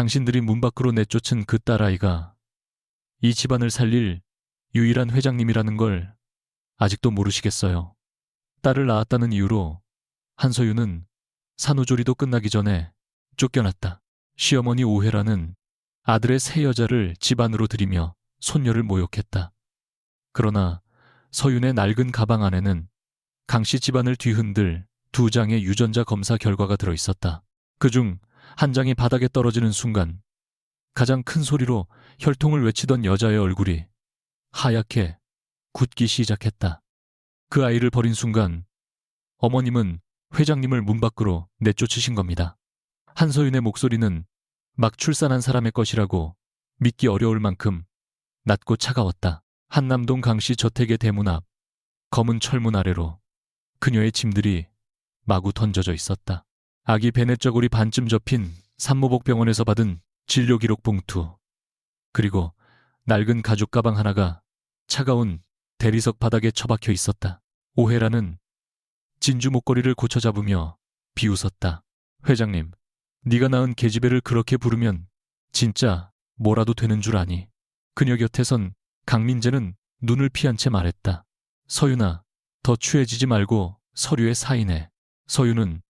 당신들이 문 밖으로 내쫓은 그 딸아이가 이 집안을 살릴 유일한 회장님이라는 걸 아직도 모르시겠어요. 딸을 낳았다는 이유로 한서윤은 산후조리도 끝나기 전에 쫓겨났다. 시어머니 오혜라는 아들의 새 여자를 집 안으로 들이며 손녀를 모욕했다. 그러나 서윤의 낡은 가방 안에는 강씨 집안을 뒤흔들 2장의 유전자 검사 결과가 들어있었다. 그중 한 장이 바닥에 떨어지는 순간 가장 큰 소리로 혈통을 외치던 여자의 얼굴이 하얗게 굳기 시작했다. 그 아이를 버린 순간 어머님은 회장님을 문 밖으로 내쫓으신 겁니다. 한서윤의 목소리는 막 출산한 사람의 것이라고 믿기 어려울 만큼 낮고 차가웠다. 한남동 강씨 저택의 대문 앞 검은 철문 아래로 그녀의 짐들이 마구 던져져 있었다. 아기 베넷저고리 반쯤 접힌 산모복병원에서 받은 진료기록 봉투, 그리고 낡은 가죽 가방 하나가 차가운 대리석 바닥에 처박혀 있었다. 오혜라는 진주 목걸이를 고쳐 잡으며 비웃었다. 회장님, 네가 낳은 계집애를 그렇게 부르면 진짜 뭐라도 되는 줄 아니. 그녀 곁에선 강민재는 눈을 피한 채 말했다. 서윤아, 더 취해지지 말고 서류에 사인해. 서윤은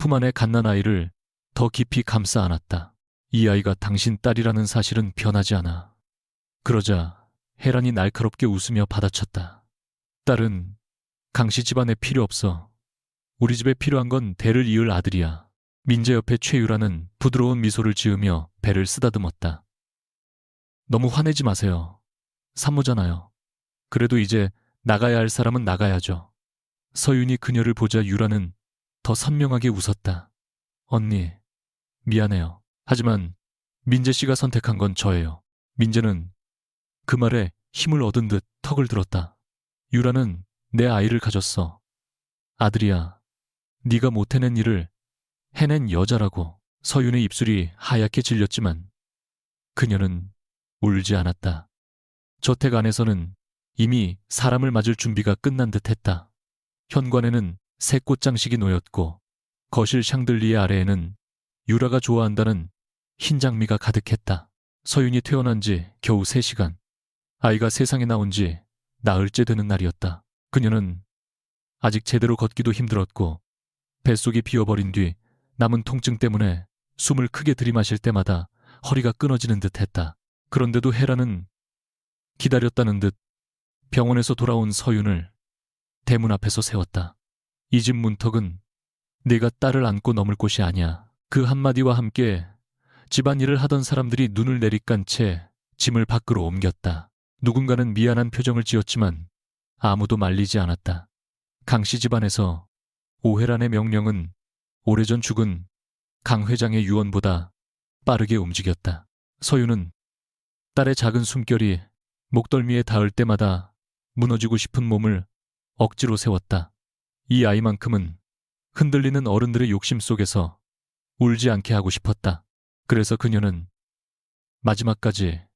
품 안의 갓난아이를 더 깊이 감싸 안았다. 이 아이가 당신 딸이라는 사실은 변하지 않아. 그러자 혜란이 날카롭게 웃으며 받아쳤다. 딸은 강씨 집안에 필요 없어. 우리 집에 필요한 건 대를 이을 아들이야. 민재 옆에 최유라는 부드러운 미소를 지으며 배를 쓰다듬었다. 너무 화내지 마세요. 산모잖아요. 그래도 이제 나가야 할 사람은 나가야죠. 서윤이 그녀를 보자 유라는 더 선명하게 웃었다. 언니, 미안해요. 하지만 민재 씨가 선택한 건 저예요. 민재는 그 말에 힘을 얻은 듯 턱을 들었다. 유라는 내 아이를 가졌어. 아들이야. 네가 못 해낸 일을 해낸 여자라고. 서윤의 입술이 하얗게 질렸지만 그녀는 울지 않았다. 저택 안에서는 이미 사람을 맞을 준비가 끝난 듯했다. 현관에는 새 꽃장식이 놓였고 거실 샹들리에 아래에는 유라가 좋아한다는 흰 장미가 가득했다. 서윤이 태어난 지 겨우 3시간. 아이가 세상에 나온 지 나흘째 되는 날이었다. 그녀는 아직 제대로 걷기도 힘들었고 뱃속이 비어버린 뒤 남은 통증 때문에 숨을 크게 들이마실 때마다 허리가 끊어지는 듯했다. 그런데도 혜라는 기다렸다는 듯 병원에서 돌아온 서윤을 대문 앞에서 세웠다. 이 집 문턱은 네가 딸을 안고 넘을 곳이 아니야. 그 한마디와 함께 집안일을 하던 사람들이 눈을 내리깐 채 짐을 밖으로 옮겼다. 누군가는 미안한 표정을 지었지만 아무도 말리지 않았다. 강씨 집안에서 오혜란의 명령은 오래전 죽은 강 회장의 유언보다 빠르게 움직였다. 서윤은 딸의 작은 숨결이 목덜미에 닿을 때마다 무너지고 싶은 몸을 억지로 세웠다. 이 아이만큼은 흔들리는 어른들의 욕심 속에서 울지 않게 하고 싶었다. 그래서 그녀는 마지막까지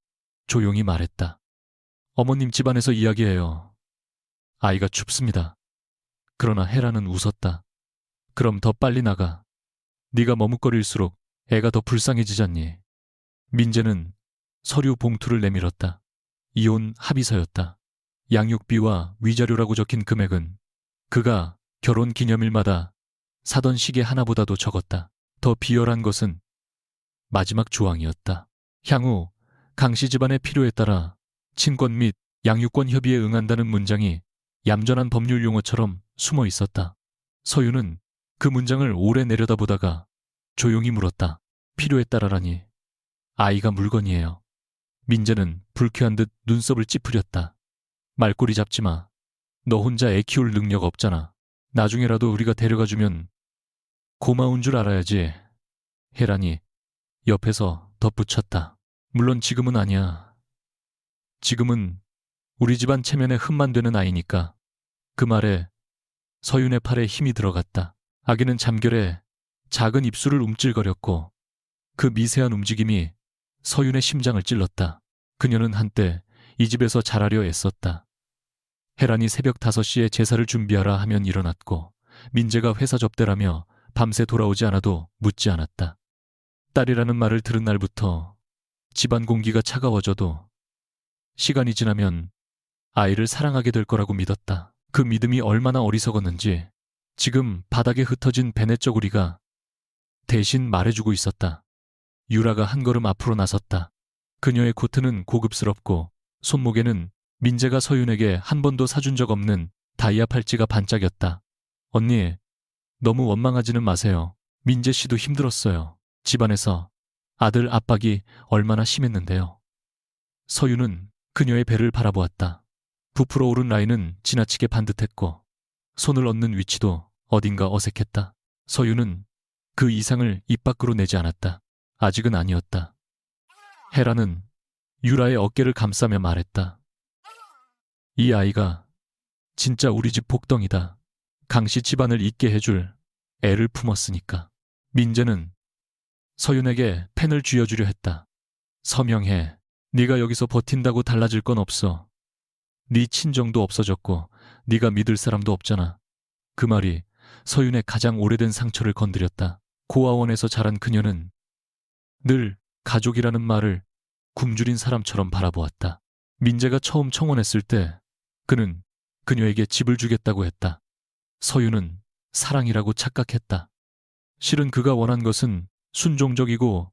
조용히 말했다. 어머님 집안에서 이야기해요. 아이가 춥습니다. 그러나 혜라는 웃었다. 그럼 더 빨리 나가. 네가 머뭇거릴수록 애가 더 불쌍해지잖니. 민재는 서류 봉투를 내밀었다. 이혼 합의서였다. 양육비와 위자료라고 적힌 금액은 그가 결혼 기념일마다 사던 시계 하나보다도 적었다. 더 비열한 것은 마지막 조항이었다. 향후 강씨 집안의 필요에 따라 친권 및 양육권 협의에 응한다는 문장이 얌전한 법률 용어처럼 숨어 있었다. 서윤은 그 문장을 오래 내려다보다가 조용히 물었다. 필요에 따라라니. 아이가 물건이에요. 민재는 불쾌한 듯 눈썹을 찌푸렸다. 말꼬리 잡지 마. 너 혼자 애 키울 능력 없잖아. 나중에라도 우리가 데려가주면 고마운 줄 알아야지. 혜란이 옆에서 덧붙였다. 물론 지금은 아니야. 지금은 우리 집안 체면에 흠만 되는 아이니까. 그 말에 서윤의 팔에 힘이 들어갔다. 아기는 잠결에 작은 입술을 움찔거렸고 그 미세한 움직임이 서윤의 심장을 찔렀다. 그녀는 한때 이 집에서 자라려 애썼다. 혜란이 새벽 5시에 제사를 준비하라 하면 일어났고 민재가 회사 접대라며 밤새 돌아오지 않아도 묻지 않았다. 딸이라는 말을 들은 날부터 집안 공기가 차가워져도 시간이 지나면 아이를 사랑하게 될 거라고 믿었다. 그 믿음이 얼마나 어리석었는지 지금 바닥에 흩어진 베넷 저고리가 대신 말해주고 있었다. 유라가 한 걸음 앞으로 나섰다. 그녀의 코트는 고급스럽고 손목에는 민재가 서윤에게 한 번도 사준 적 없는 다이아 팔찌가 반짝였다. 언니, 너무 원망하지는 마세요. 민재 씨도 힘들었어요. 집안에서 아들 압박이 얼마나 심했는데요. 서윤은 그녀의 배를 바라보았다. 부풀어 오른 라인은 지나치게 반듯했고 손을 얹는 위치도 어딘가 어색했다. 서윤은 그 이상을 입 밖으로 내지 않았다. 아직은 아니었다. 헤라는 유라의 어깨를 감싸며 말했다. 이 아이가 진짜 우리 집 복덩이다. 강씨 집안을 잊게 해줄 애를 품었으니까. 민재는 서윤에게 펜을 쥐어주려 했다. 서명해. 네가 여기서 버틴다고 달라질 건 없어. 네 친정도 없어졌고 네가 믿을 사람도 없잖아. 그 말이 서윤의 가장 오래된 상처를 건드렸다. 고아원에서 자란 그녀는 늘 가족이라는 말을 굶주린 사람처럼 바라보았다. 민재가 처음 청혼했을 때 그는 그녀에게 집을 주겠다고 했다. 서윤은 사랑이라고 착각했다. 실은 그가 원한 것은 순종적이고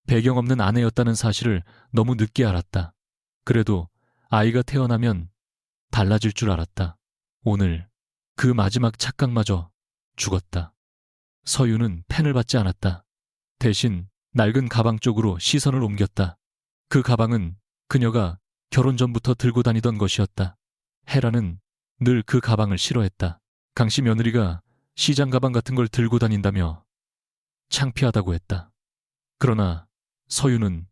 배경 없는 아내였다는 사실을 너무 늦게 알았다. 그래도 아이가 태어나면 달라질 줄 알았다. 오늘 그 마지막 착각마저 죽었다. 서윤은 펜을 받지 않았다. 대신 낡은 가방 쪽으로 시선을 옮겼다. 그 가방은 그녀가 결혼 전부터 들고 다니던 것이었다. 헤라는 늘 그 가방을 싫어했다. 강씨 며느리가 시장 가방 같은 걸 들고 다닌다며 창피하다고 했다. 그러나 서윤은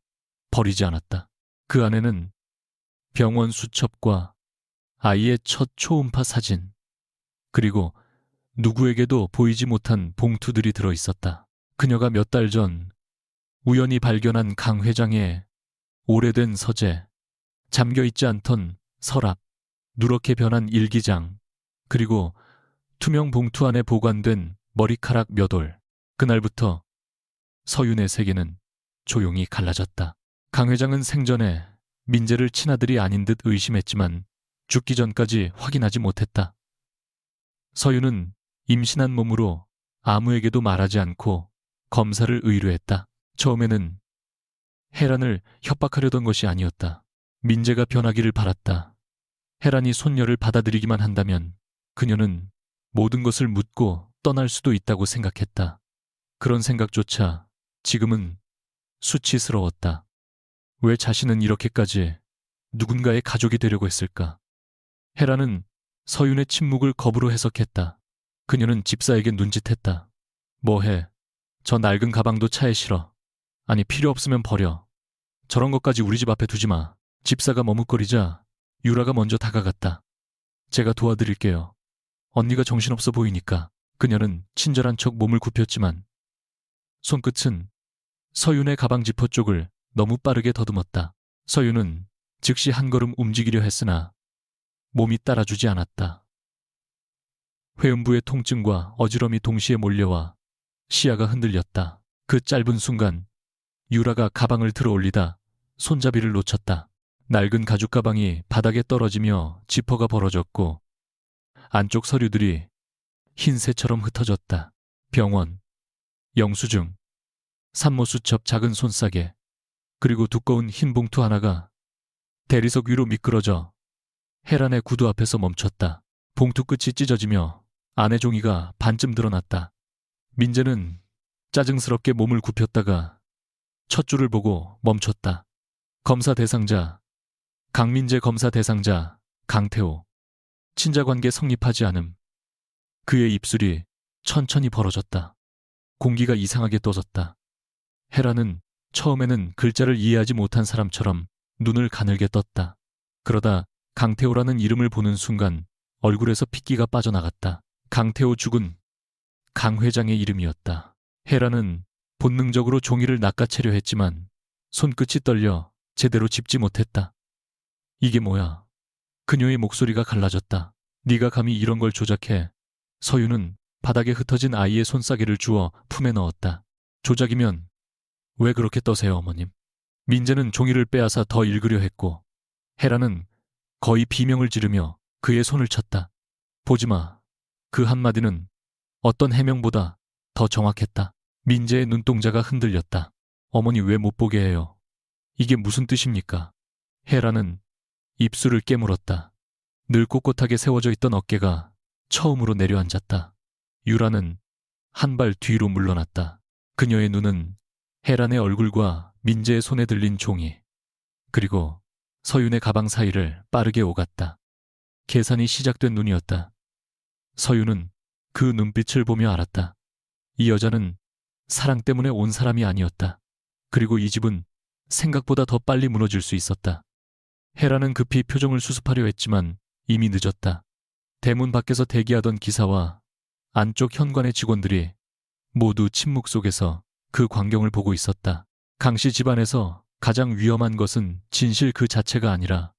버리지 않았다. 그 안에는 병원 수첩과 아이의 첫 초음파 사진, 그리고 누구에게도 보이지 못한 봉투들이 들어있었다. 그녀가 몇 달 전 우연히 발견한 강 회장의 오래된 서재, 잠겨있지 않던 서랍, 누렇게 변한 일기장, 그리고 투명 봉투 안에 보관된 머리카락 몇 올. 그날부터 서윤의 세계는 조용히 갈라졌다. 강 회장은 생전에 민재를 친아들이 아닌 듯 의심했지만 죽기 전까지 확인하지 못했다. 서윤은 임신한 몸으로 아무에게도 말하지 않고 검사를 의뢰했다. 처음에는 혜란을 협박하려던 것이 아니었다. 민재가 변하기를 바랐다. 혜란이 손녀를 받아들이기만 한다면 그녀는 모든 것을 묻고 떠날 수도 있다고 생각했다. 그런 생각조차 지금은 수치스러웠다. 왜 자신은 이렇게까지 누군가의 가족이 되려고 했을까? 혜란은 서윤의 침묵을 겁으로 해석했다. 그녀는 집사에게 눈짓했다. 뭐해? 저 낡은 가방도 차에 실어. 아니, 필요 없으면 버려. 저런 것까지 우리 집 앞에 두지 마. 집사가 머뭇거리자 유라가 먼저 다가갔다. 제가 도와드릴게요. 언니가 정신없어 보이니까. 그녀는 친절한 척 몸을 굽혔지만 손끝은 서윤의 가방 지퍼 쪽을 너무 빠르게 더듬었다. 서윤은 즉시 한 걸음 움직이려 했으나 몸이 따라주지 않았다. 회음부의 통증과 어지럼이 동시에 몰려와 시야가 흔들렸다. 그 짧은 순간 유라가 가방을 들어 올리다 손잡이를 놓쳤다. 낡은 가죽 가방이 바닥에 떨어지며 지퍼가 벌어졌고 안쪽 서류들이 흰새처럼 흩어졌다. 병원, 영수증, 산모수첩 작은 손싸개, 그리고 두꺼운 흰 봉투 하나가 대리석 위로 미끄러져 혜란의 구두 앞에서 멈췄다. 봉투 끝이 찢어지며 안의 종이가 반쯤 드러났다. 민재는 짜증스럽게 몸을 굽혔다가 첫 줄을 보고 멈췄다. 검사 대상자, 강민재 검사 대상자, 강태호. 친자관계 성립하지 않음. 그의 입술이 천천히 벌어졌다. 공기가 이상하게 떠졌다. 헤라는 처음에는 글자를 이해하지 못한 사람처럼 눈을 가늘게 떴다. 그러다 강태호라는 이름을 보는 순간 얼굴에서 핏기가 빠져나갔다. 강태호 죽은 강 회장의 이름이었다. 헤라는 본능적으로 종이를 낚아채려 했지만 손끝이 떨려 제대로 짚지 못했다. 이게 뭐야? 그녀의 목소리가 갈라졌다. 네가 감히 이런 걸 조작해. 서윤은 바닥에 흩어진 아이의 손싸개를 주워 품에 넣었다. 조작이면 왜 그렇게 떠세요, 어머님? 민재는 종이를 빼앗아 더 읽으려 했고 헤라는 거의 비명을 지르며 그의 손을 쳤다. 보지마. 그 한마디는 어떤 해명보다 더 정확했다. 민재의 눈동자가 흔들렸다. 어머니 왜 못 보게 해요? 이게 무슨 뜻입니까? 헤라는 입술을 깨물었다. 늘 꼿꼿하게 세워져 있던 어깨가 처음으로 내려앉았다. 유라는 한 발 뒤로 물러났다. 그녀의 눈은 헤란의 얼굴과 민재의 손에 들린 종이, 그리고 서윤의 가방 사이를 빠르게 오갔다. 계산이 시작된 눈이었다. 서윤은 그 눈빛을 보며 알았다. 이 여자는 사랑 때문에 온 사람이 아니었다. 그리고 이 집은 생각보다 더 빨리 무너질 수 있었다. 헤라는 급히 표정을 수습하려 했지만 이미 늦었다. 대문 밖에서 대기하던 기사와 안쪽 현관의 직원들이 모두 침묵 속에서 그 광경을 보고 있었다. 강씨 집안에서 가장 위험한 것은 진실 그 자체가 아니라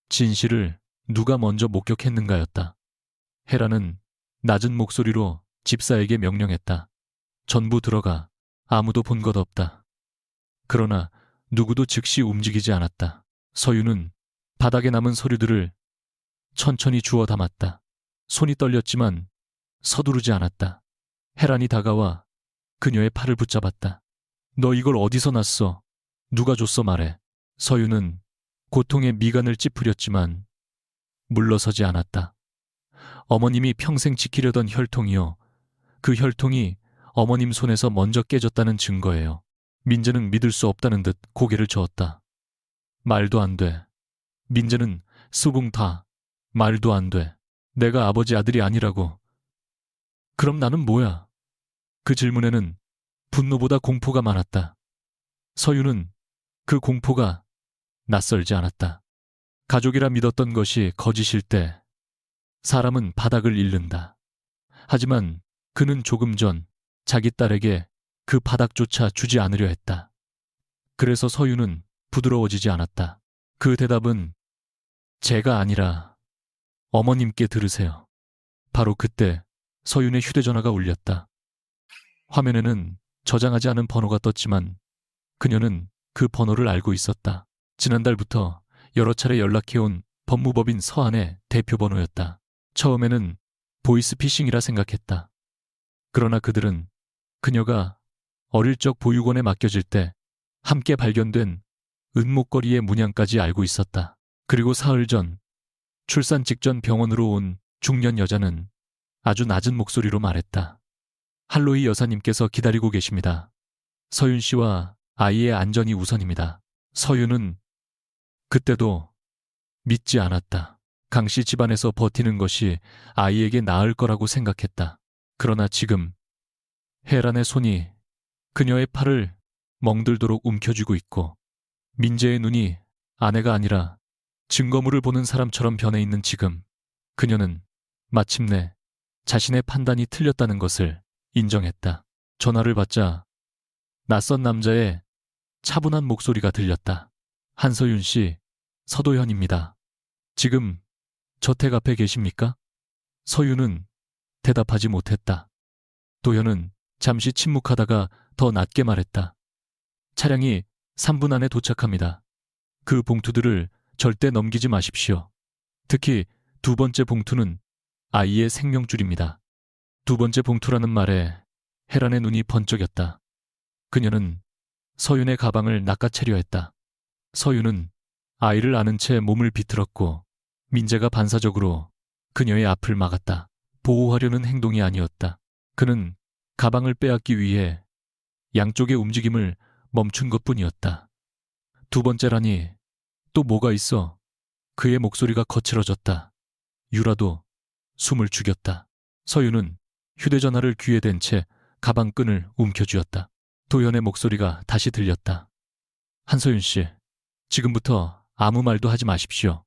진실을 누가 먼저 목격했는가였다. 헤라는 낮은 목소리로 집사에게 명령했다. 전부 들어가. 아무도 본 것 없다. 그러나 누구도 즉시 움직이지 않았다. 서윤은 바닥에 남은 서류들을 천천히 주워 담았다. 손이 떨렸지만 서두르지 않았다. 헤란이 다가와 그녀의 팔을 붙잡았다. 너 이걸 어디서 났어? 누가 줬어 말해. 서윤은 고통에 미간을 찌푸렸지만 물러서지 않았다. 어머님이 평생 지키려던 혈통이요. 그 혈통이 어머님 손에서 먼저 깨졌다는 증거예요. 민재는 믿을 수 없다는 듯 고개를 저었다. 말도 안 돼. 민재는 수긍다. 말도 안 돼. 내가 아버지 아들이 아니라고. 그럼 나는 뭐야? 그 질문에는 분노보다 공포가 많았다. 서윤은 그 공포가 낯설지 않았다. 가족이라 믿었던 것이 거짓일 때 사람은 바닥을 잃는다. 하지만 그는 조금 전 자기 딸에게 그 바닥조차 주지 않으려 했다. 그래서 서윤은 부드러워지지 않았다. 그 대답은 제가 아니라 어머님께 들으세요. 바로 그때 서윤의 휴대전화가 울렸다. 화면에는 저장하지 않은 번호가 떴지만 그녀는 그 번호를 알고 있었다. 지난달부터 여러 차례 연락해온 법무법인 서한의 대표 번호였다. 처음에는 보이스피싱이라 생각했다. 그러나 그들은 그녀가 어릴 적 보육원에 맡겨질 때 함께 발견된 은목걸이의 문양까지 알고 있었다. 그리고 사흘 전 출산 직전 병원으로 온 중년 여자는 아주 낮은 목소리로 말했다. 할로이 여사님께서 기다리고 계십니다. 서윤 씨와 아이의 안전이 우선입니다. 서윤은 그때도 믿지 않았다. 강씨 집안에서 버티는 것이 아이에게 나을 거라고 생각했다. 그러나 지금 헤란의 손이 그녀의 팔을 멍들도록 움켜쥐고 있고 민재의 눈이 아내가 아니라 증거물을 보는 사람처럼 변해 있는 지금 그녀는 마침내 자신의 판단이 틀렸다는 것을 인정했다. 전화를 받자 낯선 남자의 차분한 목소리가 들렸다. 한서윤 씨, 서도현입니다. 지금 저택 앞에 계십니까? 서윤은 대답하지 못했다. 도현은 잠시 침묵하다가 더 낮게 말했다. 차량이 3분 안에 도착합니다. 그 봉투들을 절대 넘기지 마십시오. 특히 두 번째 봉투는 아이의 생명줄입니다. 두 번째 봉투라는 말에 헤란의 눈이 번쩍였다. 그녀는 서윤의 가방을 낚아채려 했다. 서윤은 아이를 안은 채 몸을 비틀었고 민재가 반사적으로 그녀의 앞을 막았다. 보호하려는 행동이 아니었다. 그는 가방을 빼앗기 위해 양쪽의 움직임을 멈춘 것뿐이었다. 두 번째라니 또 뭐가 있어? 그의 목소리가 거칠어졌다. 유라도 숨을 죽였다. 서윤은 휴대전화를 귀에 댄 채 가방 끈을 움켜쥐었다. 도연의 목소리가 다시 들렸다. 한서윤 씨, 지금부터 아무 말도 하지 마십시오.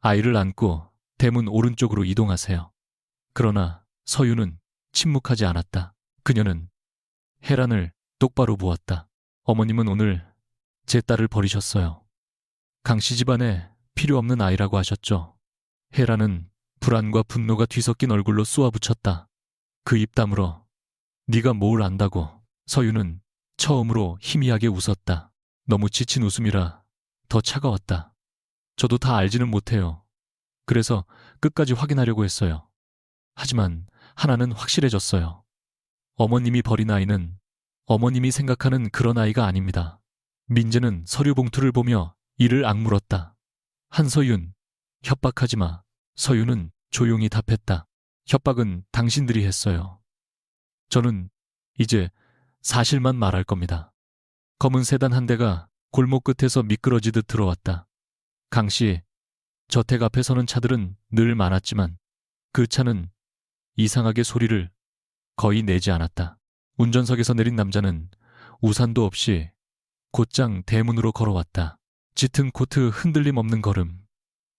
아이를 안고 대문 오른쪽으로 이동하세요. 그러나 서윤은 침묵하지 않았다. 그녀는 헤란을 똑바로 보았다. 어머님은 오늘 제 딸을 버리셨어요. 강씨 집안에 필요 없는 아이라고 하셨죠. 헤란은 불안과 분노가 뒤섞인 얼굴로 쏘아붙였다. 그 입 다물어. 네가 뭘 안다고. 서윤은 처음으로 희미하게 웃었다. 너무 지친 웃음이라 더 차가웠다. 저도 다 알지는 못해요. 그래서 끝까지 확인하려고 했어요. 하지만 하나는 확실해졌어요. 어머님이 버린 아이는 어머님이 생각하는 그런 아이가 아닙니다. 민재는 서류 봉투를 보며 이를 악물었다. 한서윤, 협박하지 마. 서윤은 조용히 답했다. 협박은 당신들이 했어요. 저는 이제 사실만 말할 겁니다. 검은 세단 한 대가 골목 끝에서 미끄러지듯 들어왔다. 강씨, 저택 앞에 서는 차들은 늘 많았지만 그 차는 이상하게 소리를 거의 내지 않았다. 운전석에서 내린 남자는 우산도 없이 곧장 대문으로 걸어왔다. 짙은 코트 흔들림 없는 걸음,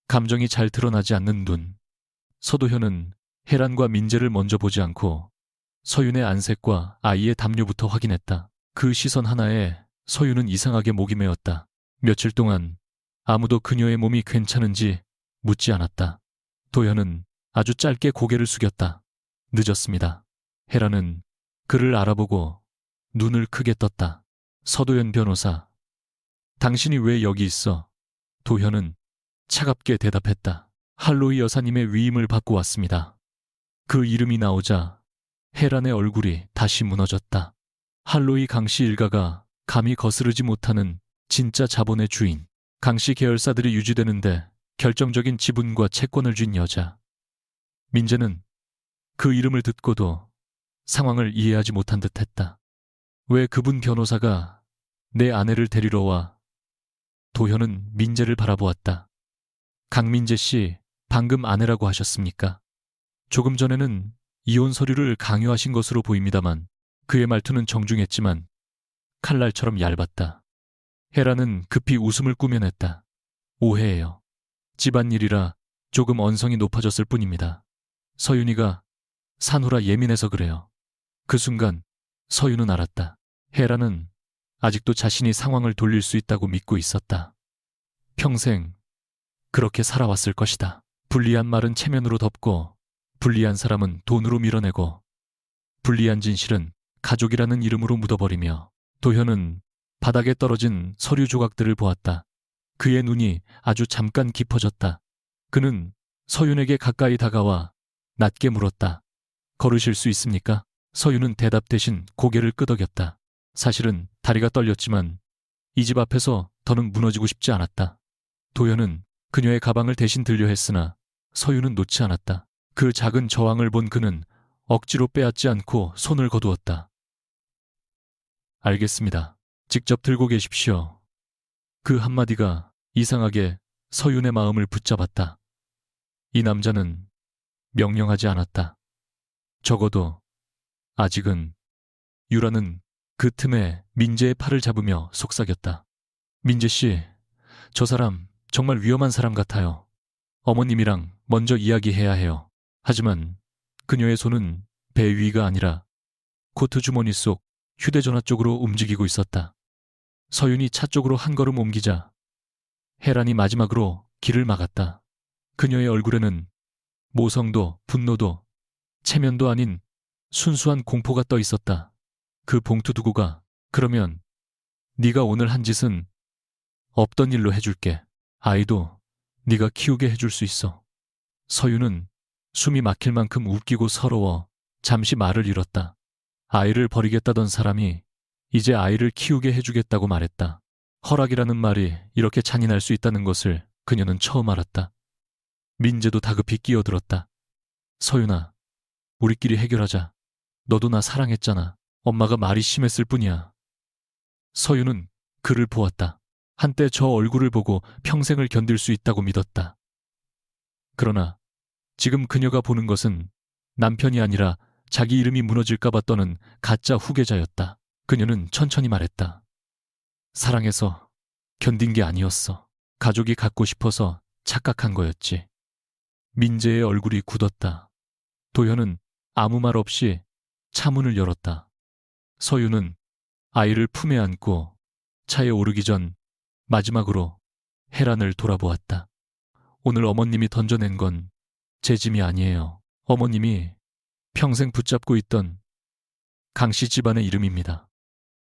감정이 잘 드러나지 않는 눈. 서도현은 혜란과 민재를 먼저 보지 않고 서윤의 안색과 아이의 담요부터 확인했다. 그 시선 하나에 서윤은 이상하게 목이 메었다. 며칠 동안 아무도 그녀의 몸이 괜찮은지 묻지 않았다. 도현은 아주 짧게 고개를 숙였다. 늦었습니다. 혜란은 그를 알아보고 눈을 크게 떴다. 서도현 변호사, 당신이 왜 여기 있어? 도현은 차갑게 대답했다. 할로이 여사님의 위임을 받고 왔습니다. 그 이름이 나오자 혜란의 얼굴이 다시 무너졌다. 할로이 강씨 일가가 감히 거스르지 못하는 진짜 자본의 주인, 강씨 계열사들이 유지되는데 결정적인 지분과 채권을 쥔 여자. 민재는 그 이름을 듣고도 상황을 이해하지 못한 듯했다. 왜 그분 변호사가 내 아내를 데리러 와? 도현은 민재를 바라보았다. 강민재 씨, 방금 아내라고 하셨습니까? 조금 전에는 이혼 서류를 강요하신 것으로 보입니다만 그의 말투는 정중했지만 칼날처럼 얇았다. 혜라는 급히 웃음을 꾸며냈다. 오해예요. 집안일이라 조금 언성이 높아졌을 뿐입니다. 서윤이가 산후라 예민해서 그래요. 그 순간 서윤은 알았다. 혜라는 아직도 자신이 상황을 돌릴 수 있다고 믿고 있었다. 평생 그렇게 살아왔을 것이다. 불리한 말은 체면으로 덮고 불리한 사람은 돈으로 밀어내고 불리한 진실은 가족이라는 이름으로 묻어버리며 도현은 바닥에 떨어진 서류 조각들을 보았다. 그의 눈이 아주 잠깐 깊어졌다. 그는 서윤에게 가까이 다가와 낮게 물었다. 걸으실 수 있습니까? 서윤은 대답 대신 고개를 끄덕였다. 사실은 다리가 떨렸지만 이 집 앞에서 더는 무너지고 싶지 않았다. 도현은 그녀의 가방을 대신 들려 했으나 서윤은 놓지 않았다. 그 작은 저항을 본 그는 억지로 빼앗지 않고 손을 거두었다. 알겠습니다. 직접 들고 계십시오. 그 한마디가 이상하게 서윤의 마음을 붙잡았다. 이 남자는 명령하지 않았다. 적어도 아직은. 유라는 그 틈에 민재의 팔을 잡으며 속삭였다. 민재 씨, 저 사람 정말 위험한 사람 같아요. 어머님이랑 먼저 이야기해야 해요. 하지만 그녀의 손은 배 위가 아니라 코트 주머니 속 휴대전화 쪽으로 움직이고 있었다. 서윤이 차 쪽으로 한 걸음 옮기자 혜란이 마지막으로 길을 막았다. 그녀의 얼굴에는 모성도 분노도 체면도 아닌 순수한 공포가 떠 있었다. 그 봉투 두고 가. 그러면 네가 오늘 한 짓은 없던 일로 해줄게. 아이도 네가 키우게 해줄 수 있어. 서윤은 숨이 막힐 만큼 웃기고 서러워 잠시 말을 잃었다. 아이를 버리겠다던 사람이 이제 아이를 키우게 해주겠다고 말했다. 허락이라는 말이 이렇게 잔인할 수 있다는 것을 그녀는 처음 알았다. 민재도 다급히 끼어들었다. 서윤아, 우리끼리 해결하자. 너도 나 사랑했잖아. 엄마가 말이 심했을 뿐이야. 서윤은 그를 보았다. 한때 저 얼굴을 보고 평생을 견딜 수 있다고 믿었다. 그러나 지금 그녀가 보는 것은 남편이 아니라 자기 이름이 무너질까봐 떠는 가짜 후계자였다. 그녀는 천천히 말했다. 사랑해서 견딘 게 아니었어. 가족이 갖고 싶어서 착각한 거였지. 민재의 얼굴이 굳었다. 도현은 아무 말 없이 차문을 열었다. 서윤은 아이를 품에 안고 차에 오르기 전 마지막으로 혜란을 돌아보았다. 오늘 어머님이 던져낸 건 제 짐이 아니에요. 어머님이 평생 붙잡고 있던 강씨 집안의 이름입니다.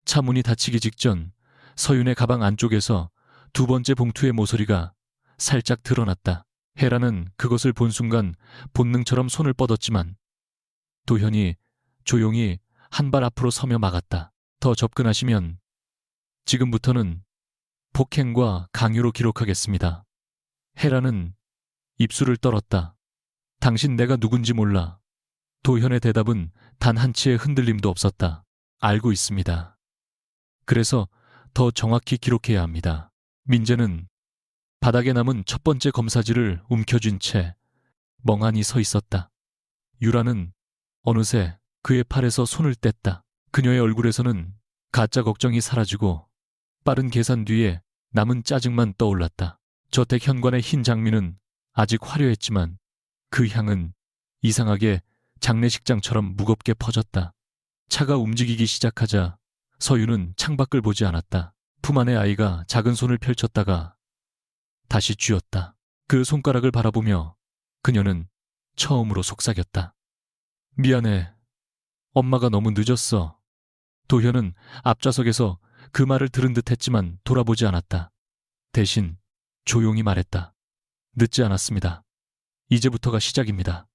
차 문이 닫히기 직전 서윤의 가방 안쪽에서 두 번째 봉투의 모서리가 살짝 드러났다. 헤라는 그것을 본 순간 본능처럼 손을 뻗었지만 도현이 조용히 한 발 앞으로 서며 막았다. 더 접근하시면 지금부터는 폭행과 강요로 기록하겠습니다. 헤라는 입술을 떨었다. 당신 내가 누군지 몰라. 도현의 대답은 단 한치의 흔들림도 없었다. 알고 있습니다. 그래서 더 정확히 기록해야 합니다. 민재는 바닥에 남은 첫 번째 검사지를 움켜쥔 채 멍하니 서 있었다. 유라는 어느새 그의 팔에서 손을 뗐다. 그녀의 얼굴에서는 가짜 걱정이 사라지고 빠른 계산 뒤에 남은 짜증만 떠올랐다. 저택 현관의 흰 장미는 아직 화려했지만 그 향은 이상하게 장례식장처럼 무겁게 퍼졌다. 차가 움직이기 시작하자 서유는 창밖을 보지 않았다. 품 안의 아이가 작은 손을 펼쳤다가 다시 쥐었다. 그 손가락을 바라보며 그녀는 처음으로 속삭였다. 미안해. 엄마가 너무 늦었어. 도현은 앞좌석에서 그 말을 들은 듯 했지만 돌아보지 않았다. 대신 조용히 말했다. 늦지 않았습니다. 이제부터가 시작입니다.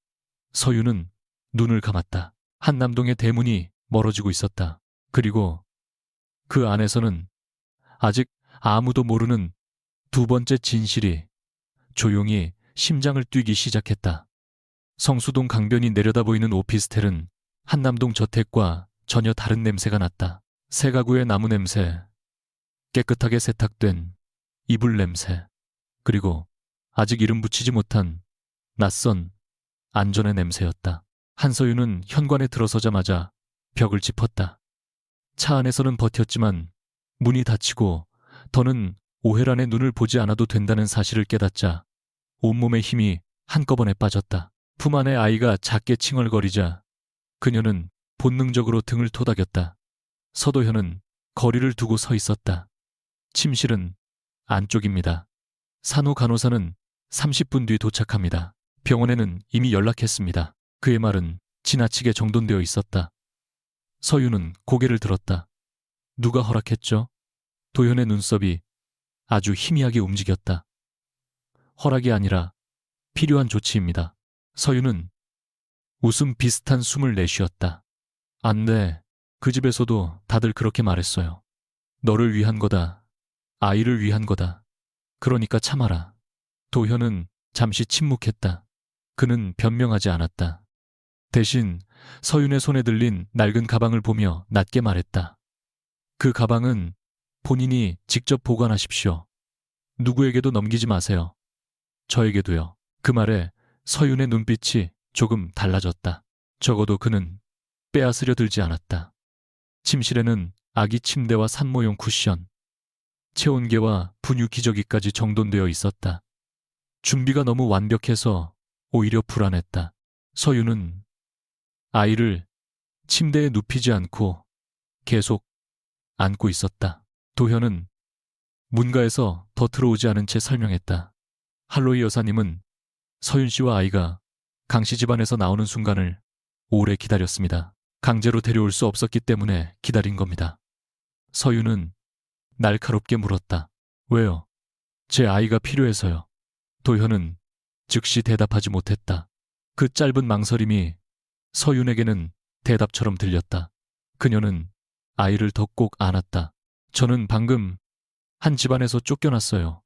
서유는 눈을 감았다. 한남동의 대문이 멀어지고 있었다. 그리고 그 안에서는 아직 아무도 모르는 두 번째 진실이 조용히 심장을 뛰기 시작했다. 성수동 강변이 내려다 보이는 오피스텔은 한남동 저택과 전혀 다른 냄새가 났다. 새 가구의 나무 냄새, 깨끗하게 세탁된 이불 냄새, 그리고 아직 이름 붙이지 못한 낯선 안전의 냄새였다. 한서윤은 현관에 들어서자마자 벽을 짚었다. 차 안에서는 버텼지만 문이 닫히고 더는 오해란의 눈을 보지 않아도 된다는 사실을 깨닫자 온몸의 힘이 한꺼번에 빠졌다. 품 안의 아이가 작게 칭얼거리자 그녀는 본능적으로 등을 토닥였다. 서도현은 거리를 두고 서 있었다. 침실은 안쪽입니다. 산후 간호사는 30분 뒤 도착합니다. 병원에는 이미 연락했습니다. 그의 말은 지나치게 정돈되어 있었다. 서유는 고개를 들었다. 누가 허락했죠? 도현의 눈썹이 아주 희미하게 움직였다. 허락이 아니라 필요한 조치입니다. 서유는 웃음 비슷한 숨을 내쉬었다. 안 돼. 그 집에서도 다들 그렇게 말했어요. 너를 위한 거다. 아이를 위한 거다. 그러니까 참아라. 도현은 잠시 침묵했다. 그는 변명하지 않았다. 대신 서윤의 손에 들린 낡은 가방을 보며 낮게 말했다. 그 가방은 본인이 직접 보관하십시오. 누구에게도 넘기지 마세요. 저에게도요. 그 말에 서윤의 눈빛이 조금 달라졌다. 적어도 그는 빼앗으려 들지 않았다. 침실에는 아기 침대와 산모용 쿠션, 체온계와 분유 기저귀까지 정돈되어 있었다. 준비가 너무 완벽해서 오히려 불안했다. 서유는 아이를 침대에 눕히지 않고 계속 안고 있었다. 도현은 문가에서 더 들어오지 않은 채 설명했다. 할로이 여사님은 서윤 씨와 아이가 강씨 집안에서 나오는 순간을 오래 기다렸습니다. 강제로 데려올 수 없었기 때문에 기다린 겁니다. 서윤은 날카롭게 물었다. 왜요? 제 아이가 필요해서요. 도현은 즉시 대답하지 못했다. 그 짧은 망설임이 서윤에게는 대답처럼 들렸다. 그녀는 아이를 더 꼭 안았다. 저는 방금 한 집안에서 쫓겨났어요.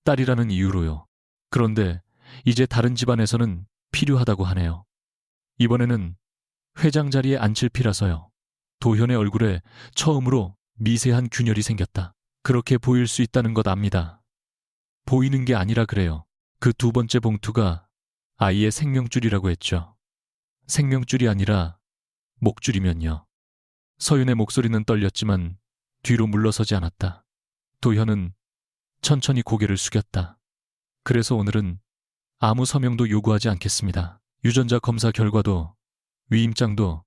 딸이라는 이유로요. 그런데 이제 다른 집안에서는 필요하다고 하네요. 이번에는 회장 자리에 앉힐 피라서요. 도현의 얼굴에 처음으로 미세한 균열이 생겼다. 그렇게 보일 수 있다는 것 압니다. 보이는 게 아니라 그래요. 그 두 번째 봉투가 아이의 생명줄이라고 했죠. 생명줄이 아니라 목줄이면요. 서윤의 목소리는 떨렸지만 뒤로 물러서지 않았다. 도현은 천천히 고개를 숙였다. 그래서 오늘은 아무 서명도 요구하지 않겠습니다. 유전자 검사 결과도 위임장도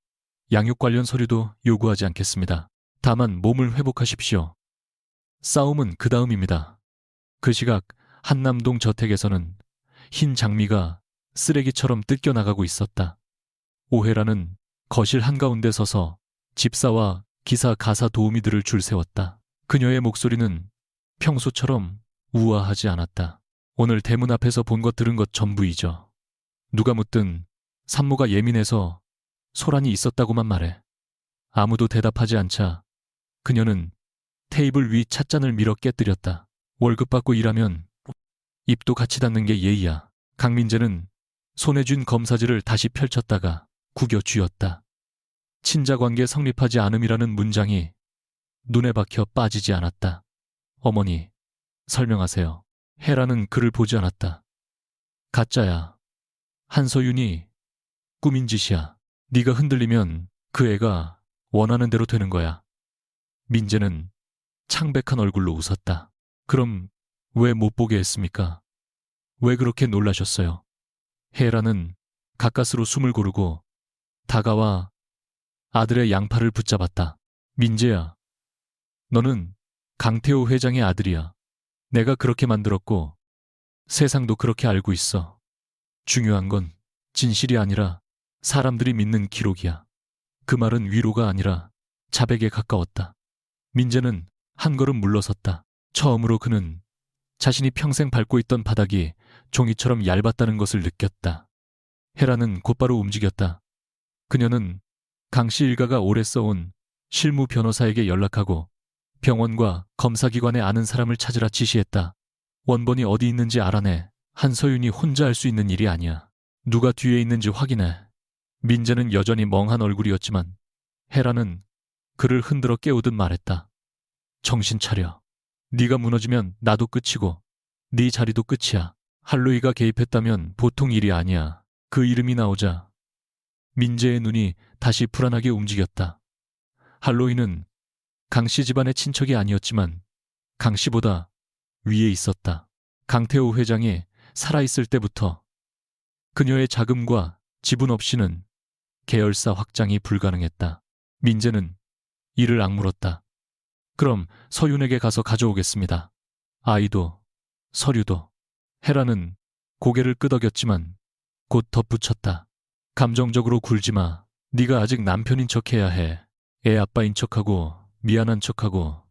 양육 관련 서류도 요구하지 않겠습니다. 다만 몸을 회복하십시오. 싸움은 그 다음입니다. 그 시각 한남동 저택에서는 흰 장미가 쓰레기처럼 뜯겨나가고 있었다. 오해라는 거실 한가운데 서서 집사와 기사 가사 도우미들을 줄 세웠다. 그녀의 목소리는 평소처럼 우아하지 않았다. 오늘 대문 앞에서 본 것 들은 것 전부 잊어. 누가 묻든 산모가 예민해서 소란이 있었다고만 말해. 아무도 대답하지 않자 그녀는 테이블 위 찻잔을 밀어 깨뜨렸다. 월급 받고 일하면 입도 같이 닫는 게 예의야. 강민재는 손에 쥔 검사지를 다시 펼쳤다가 구겨 쥐었다. 친자관계 성립하지 않음이라는 문장이 눈에 박혀 빠지지 않았다. 어머니, 설명하세요. 혜라는 그를 보지 않았다. 가짜야. 한서윤이 꾸민 짓이야. 네가 흔들리면 그 애가 원하는 대로 되는 거야. 민재는 창백한 얼굴로 웃었다. 그럼 왜 못 보게 했습니까? 왜 그렇게 놀라셨어요? 혜라는 가까스로 숨을 고르고 다가와 아들의 양팔을 붙잡았다. 민재야, 너는 강태호 회장의 아들이야. 내가 그렇게 만들었고 세상도 그렇게 알고 있어. 중요한 건 진실이 아니라 사람들이 믿는 기록이야. 그 말은 위로가 아니라 자백에 가까웠다. 민재는 한 걸음 물러섰다. 처음으로 그는 자신이 평생 밟고 있던 바닥이 종이처럼 얇았다는 것을 느꼈다. 혜라는 곧바로 움직였다. 그녀는 강씨 일가가 오래 써온 실무 변호사에게 연락하고 병원과 검사기관에 아는 사람을 찾으라 지시했다. 원본이 어디 있는지 알아내. 한서윤이 혼자 할 수 있는 일이 아니야. 누가 뒤에 있는지 확인해. 민재는 여전히 멍한 얼굴이었지만 혜라는 그를 흔들어 깨우듯 말했다. 정신 차려. 네가 무너지면 나도 끝이고 네 자리도 끝이야. 할로이가 개입했다면 보통 일이 아니야. 그 이름이 나오자 민재의 눈이 다시 불안하게 움직였다. 할로이는 강씨 집안의 친척이 아니었지만 강씨보다 위에 있었다. 강태호 회장이 살아있을 때부터 그녀의 자금과 지분 없이는 계열사 확장이 불가능했다. 민재는 이를 악물었다. 그럼 서윤에게 가서 가져오겠습니다. 아이도 서류도. 혜라는 고개를 끄덕였지만 곧 덧붙였다. 감정적으로 굴지 마. 네가 아직 남편인 척해야 해. 애 아빠인 척하고 미안한 척하고.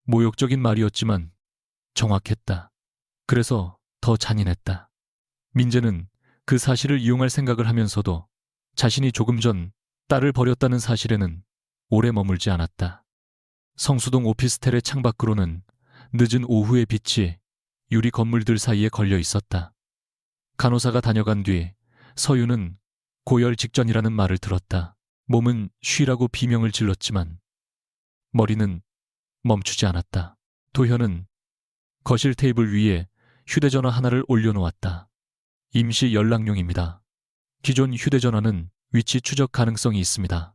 모욕적인 말이었지만 정확했다. 그래서 더 잔인했다. 민재는 그 사실을 이용할 생각을 하면서도 자신이 조금 전 딸을 버렸다는 사실에는 오래 머물지 않았다. 성수동 오피스텔의 창밖으로는 늦은 오후의 빛이 유리 건물들 사이에 걸려 있었다. 간호사가 다녀간 뒤 서윤은 고열 직전이라는 말을 들었다. 몸은 쉬라고 비명을 질렀지만 머리는 멈추지 않았다. 도현은 거실 테이블 위에 휴대전화 하나를 올려놓았다. 임시 연락용입니다. 기존 휴대전화는 위치 추적 가능성이 있습니다.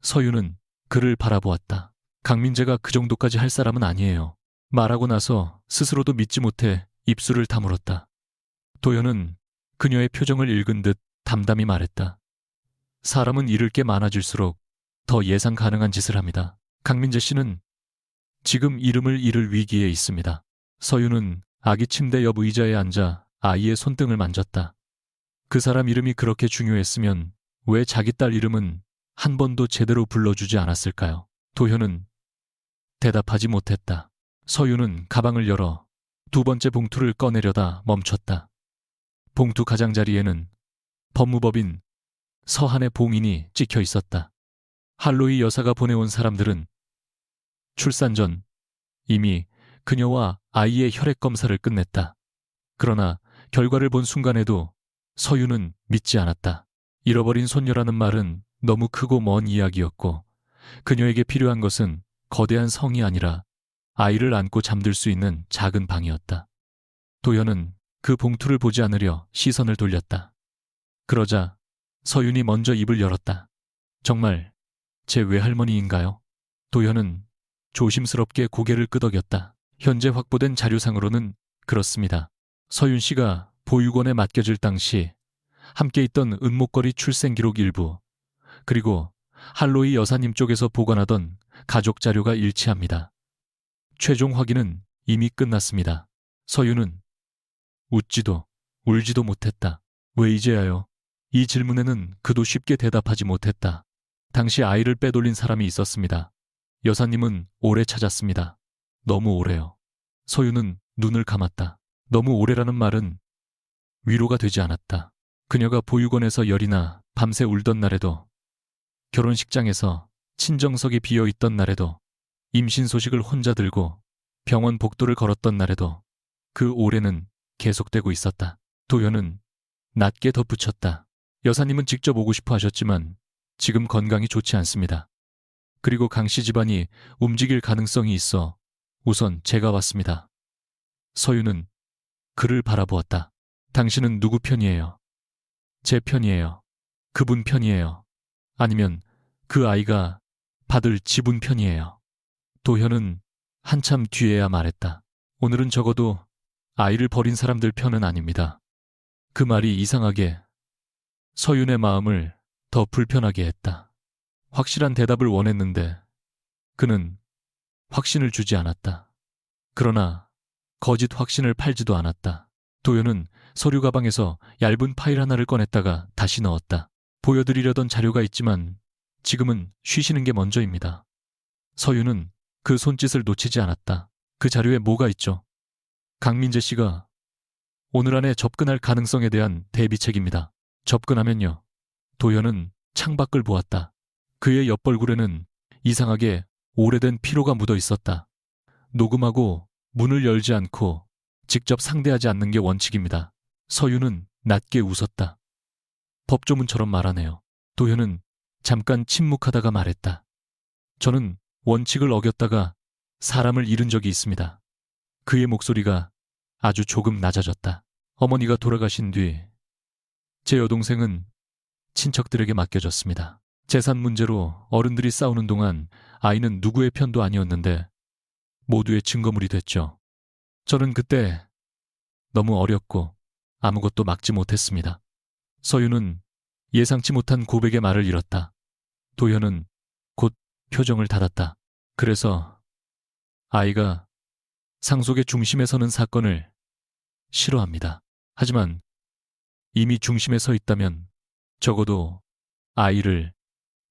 서윤은 그를 바라보았다. 강민재가 그 정도까지 할 사람은 아니에요. 말하고 나서 스스로도 믿지 못해 입술을 다물었다. 도현은 그녀의 표정을 읽은 듯 담담히 말했다. 사람은 잃을 게 많아질수록 더 예상 가능한 짓을 합니다. 강민재 씨는 지금 이름을 잃을 위기에 있습니다. 서윤은 아기 침대 옆 의자에 앉아 아이의 손등을 만졌다. 그 사람 이름이 그렇게 중요했으면 왜 자기 딸 이름은 한 번도 제대로 불러주지 않았을까요? 도현은 대답하지 못했다. 서윤은 가방을 열어 두 번째 봉투를 꺼내려다 멈췄다. 봉투 가장자리에는 법무법인 서한의 봉인이 찍혀 있었다. 할로이 여사가 보내온 사람들은 출산 전 이미 그녀와 아이의 혈액 검사를 끝냈다. 그러나 결과를 본 순간에도 서윤은 믿지 않았다. 잃어버린 손녀라는 말은 너무 크고 먼 이야기였고 그녀에게 필요한 것은 거대한 성이 아니라 아이를 안고 잠들 수 있는 작은 방이었다. 도현은 그 봉투를 보지 않으려 시선을 돌렸다. 그러자 서윤이 먼저 입을 열었다. 정말 제 외할머니인가요? 도현은 조심스럽게 고개를 끄덕였다. 현재 확보된 자료상으로는 그렇습니다. 서윤 씨가 보육원에 맡겨질 당시 함께 있던 은목걸이 출생 기록 일부, 그리고 할로이 여사님 쪽에서 보관하던 가족 자료가 일치합니다. 최종 확인은 이미 끝났습니다. 서윤은 웃지도 울지도 못했다. 왜 이제야요? 이 질문에는 그도 쉽게 대답하지 못했다. 당시 아이를 빼돌린 사람이 있었습니다. 여사님은 오래 찾았습니다. 너무 오래요. 서유는 눈을 감았다. 너무 오래라는 말은 위로가 되지 않았다. 그녀가 보육원에서 열이나 밤새 울던 날에도, 결혼식장에서 친정석이 비어있던 날에도, 임신 소식을 혼자 들고 병원 복도를 걸었던 날에도 그 오래는 계속되고 있었다. 도연은 낮게 덧붙였다. 여사님은 직접 오고 싶어 하셨지만 지금 건강이 좋지 않습니다. 그리고 강씨 집안이 움직일 가능성이 있어 우선 제가 왔습니다. 서유는 그를 바라보았다. 당신은 누구 편이에요? 제 편이에요. 그분 편이에요. 아니면 그 아이가 받을 지분 편이에요. 도현은 한참 뒤에야 말했다. 오늘은 적어도 아이를 버린 사람들 편은 아닙니다. 그 말이 이상하게 서윤의 마음을 더 불편하게 했다. 확실한 대답을 원했는데 그는 확신을 주지 않았다. 그러나 거짓 확신을 팔지도 않았다. 도연은 서류 가방에서 얇은 파일 하나를 꺼냈다가 다시 넣었다. 보여드리려던 자료가 있지만 지금은 쉬시는 게 먼저입니다. 서윤은 그 손짓을 놓치지 않았다. 그 자료에 뭐가 있죠? 강민재 씨가 오늘 안에 접근할 가능성에 대한 대비책입니다. 접근하면요. 도연은 창밖을 보았다. 그의 옆벌굴에는 이상하게 오래된 피로가 묻어 있었다. 녹음하고 문을 열지 않고 직접 상대하지 않는 게 원칙입니다. 서윤은 낮게 웃었다. 법조문처럼 말하네요. 도현은 잠깐 침묵하다가 말했다. 저는 원칙을 어겼다가 사람을 잃은 적이 있습니다. 그의 목소리가 아주 조금 낮아졌다. 어머니가 돌아가신 뒤 제 여동생은 친척들에게 맡겨졌습니다. 재산 문제로 어른들이 싸우는 동안 아이는 누구의 편도 아니었는데 모두의 증거물이 됐죠. 저는 그때 너무 어렸고 아무것도 막지 못했습니다. 서윤은 예상치 못한 고백의 말을 잃었다. 도현은 곧 표정을 닫았다. 그래서 아이가 상속의 중심에 서는 사건을 싫어합니다. 하지만 이미 중심에 서 있다면 적어도 아이를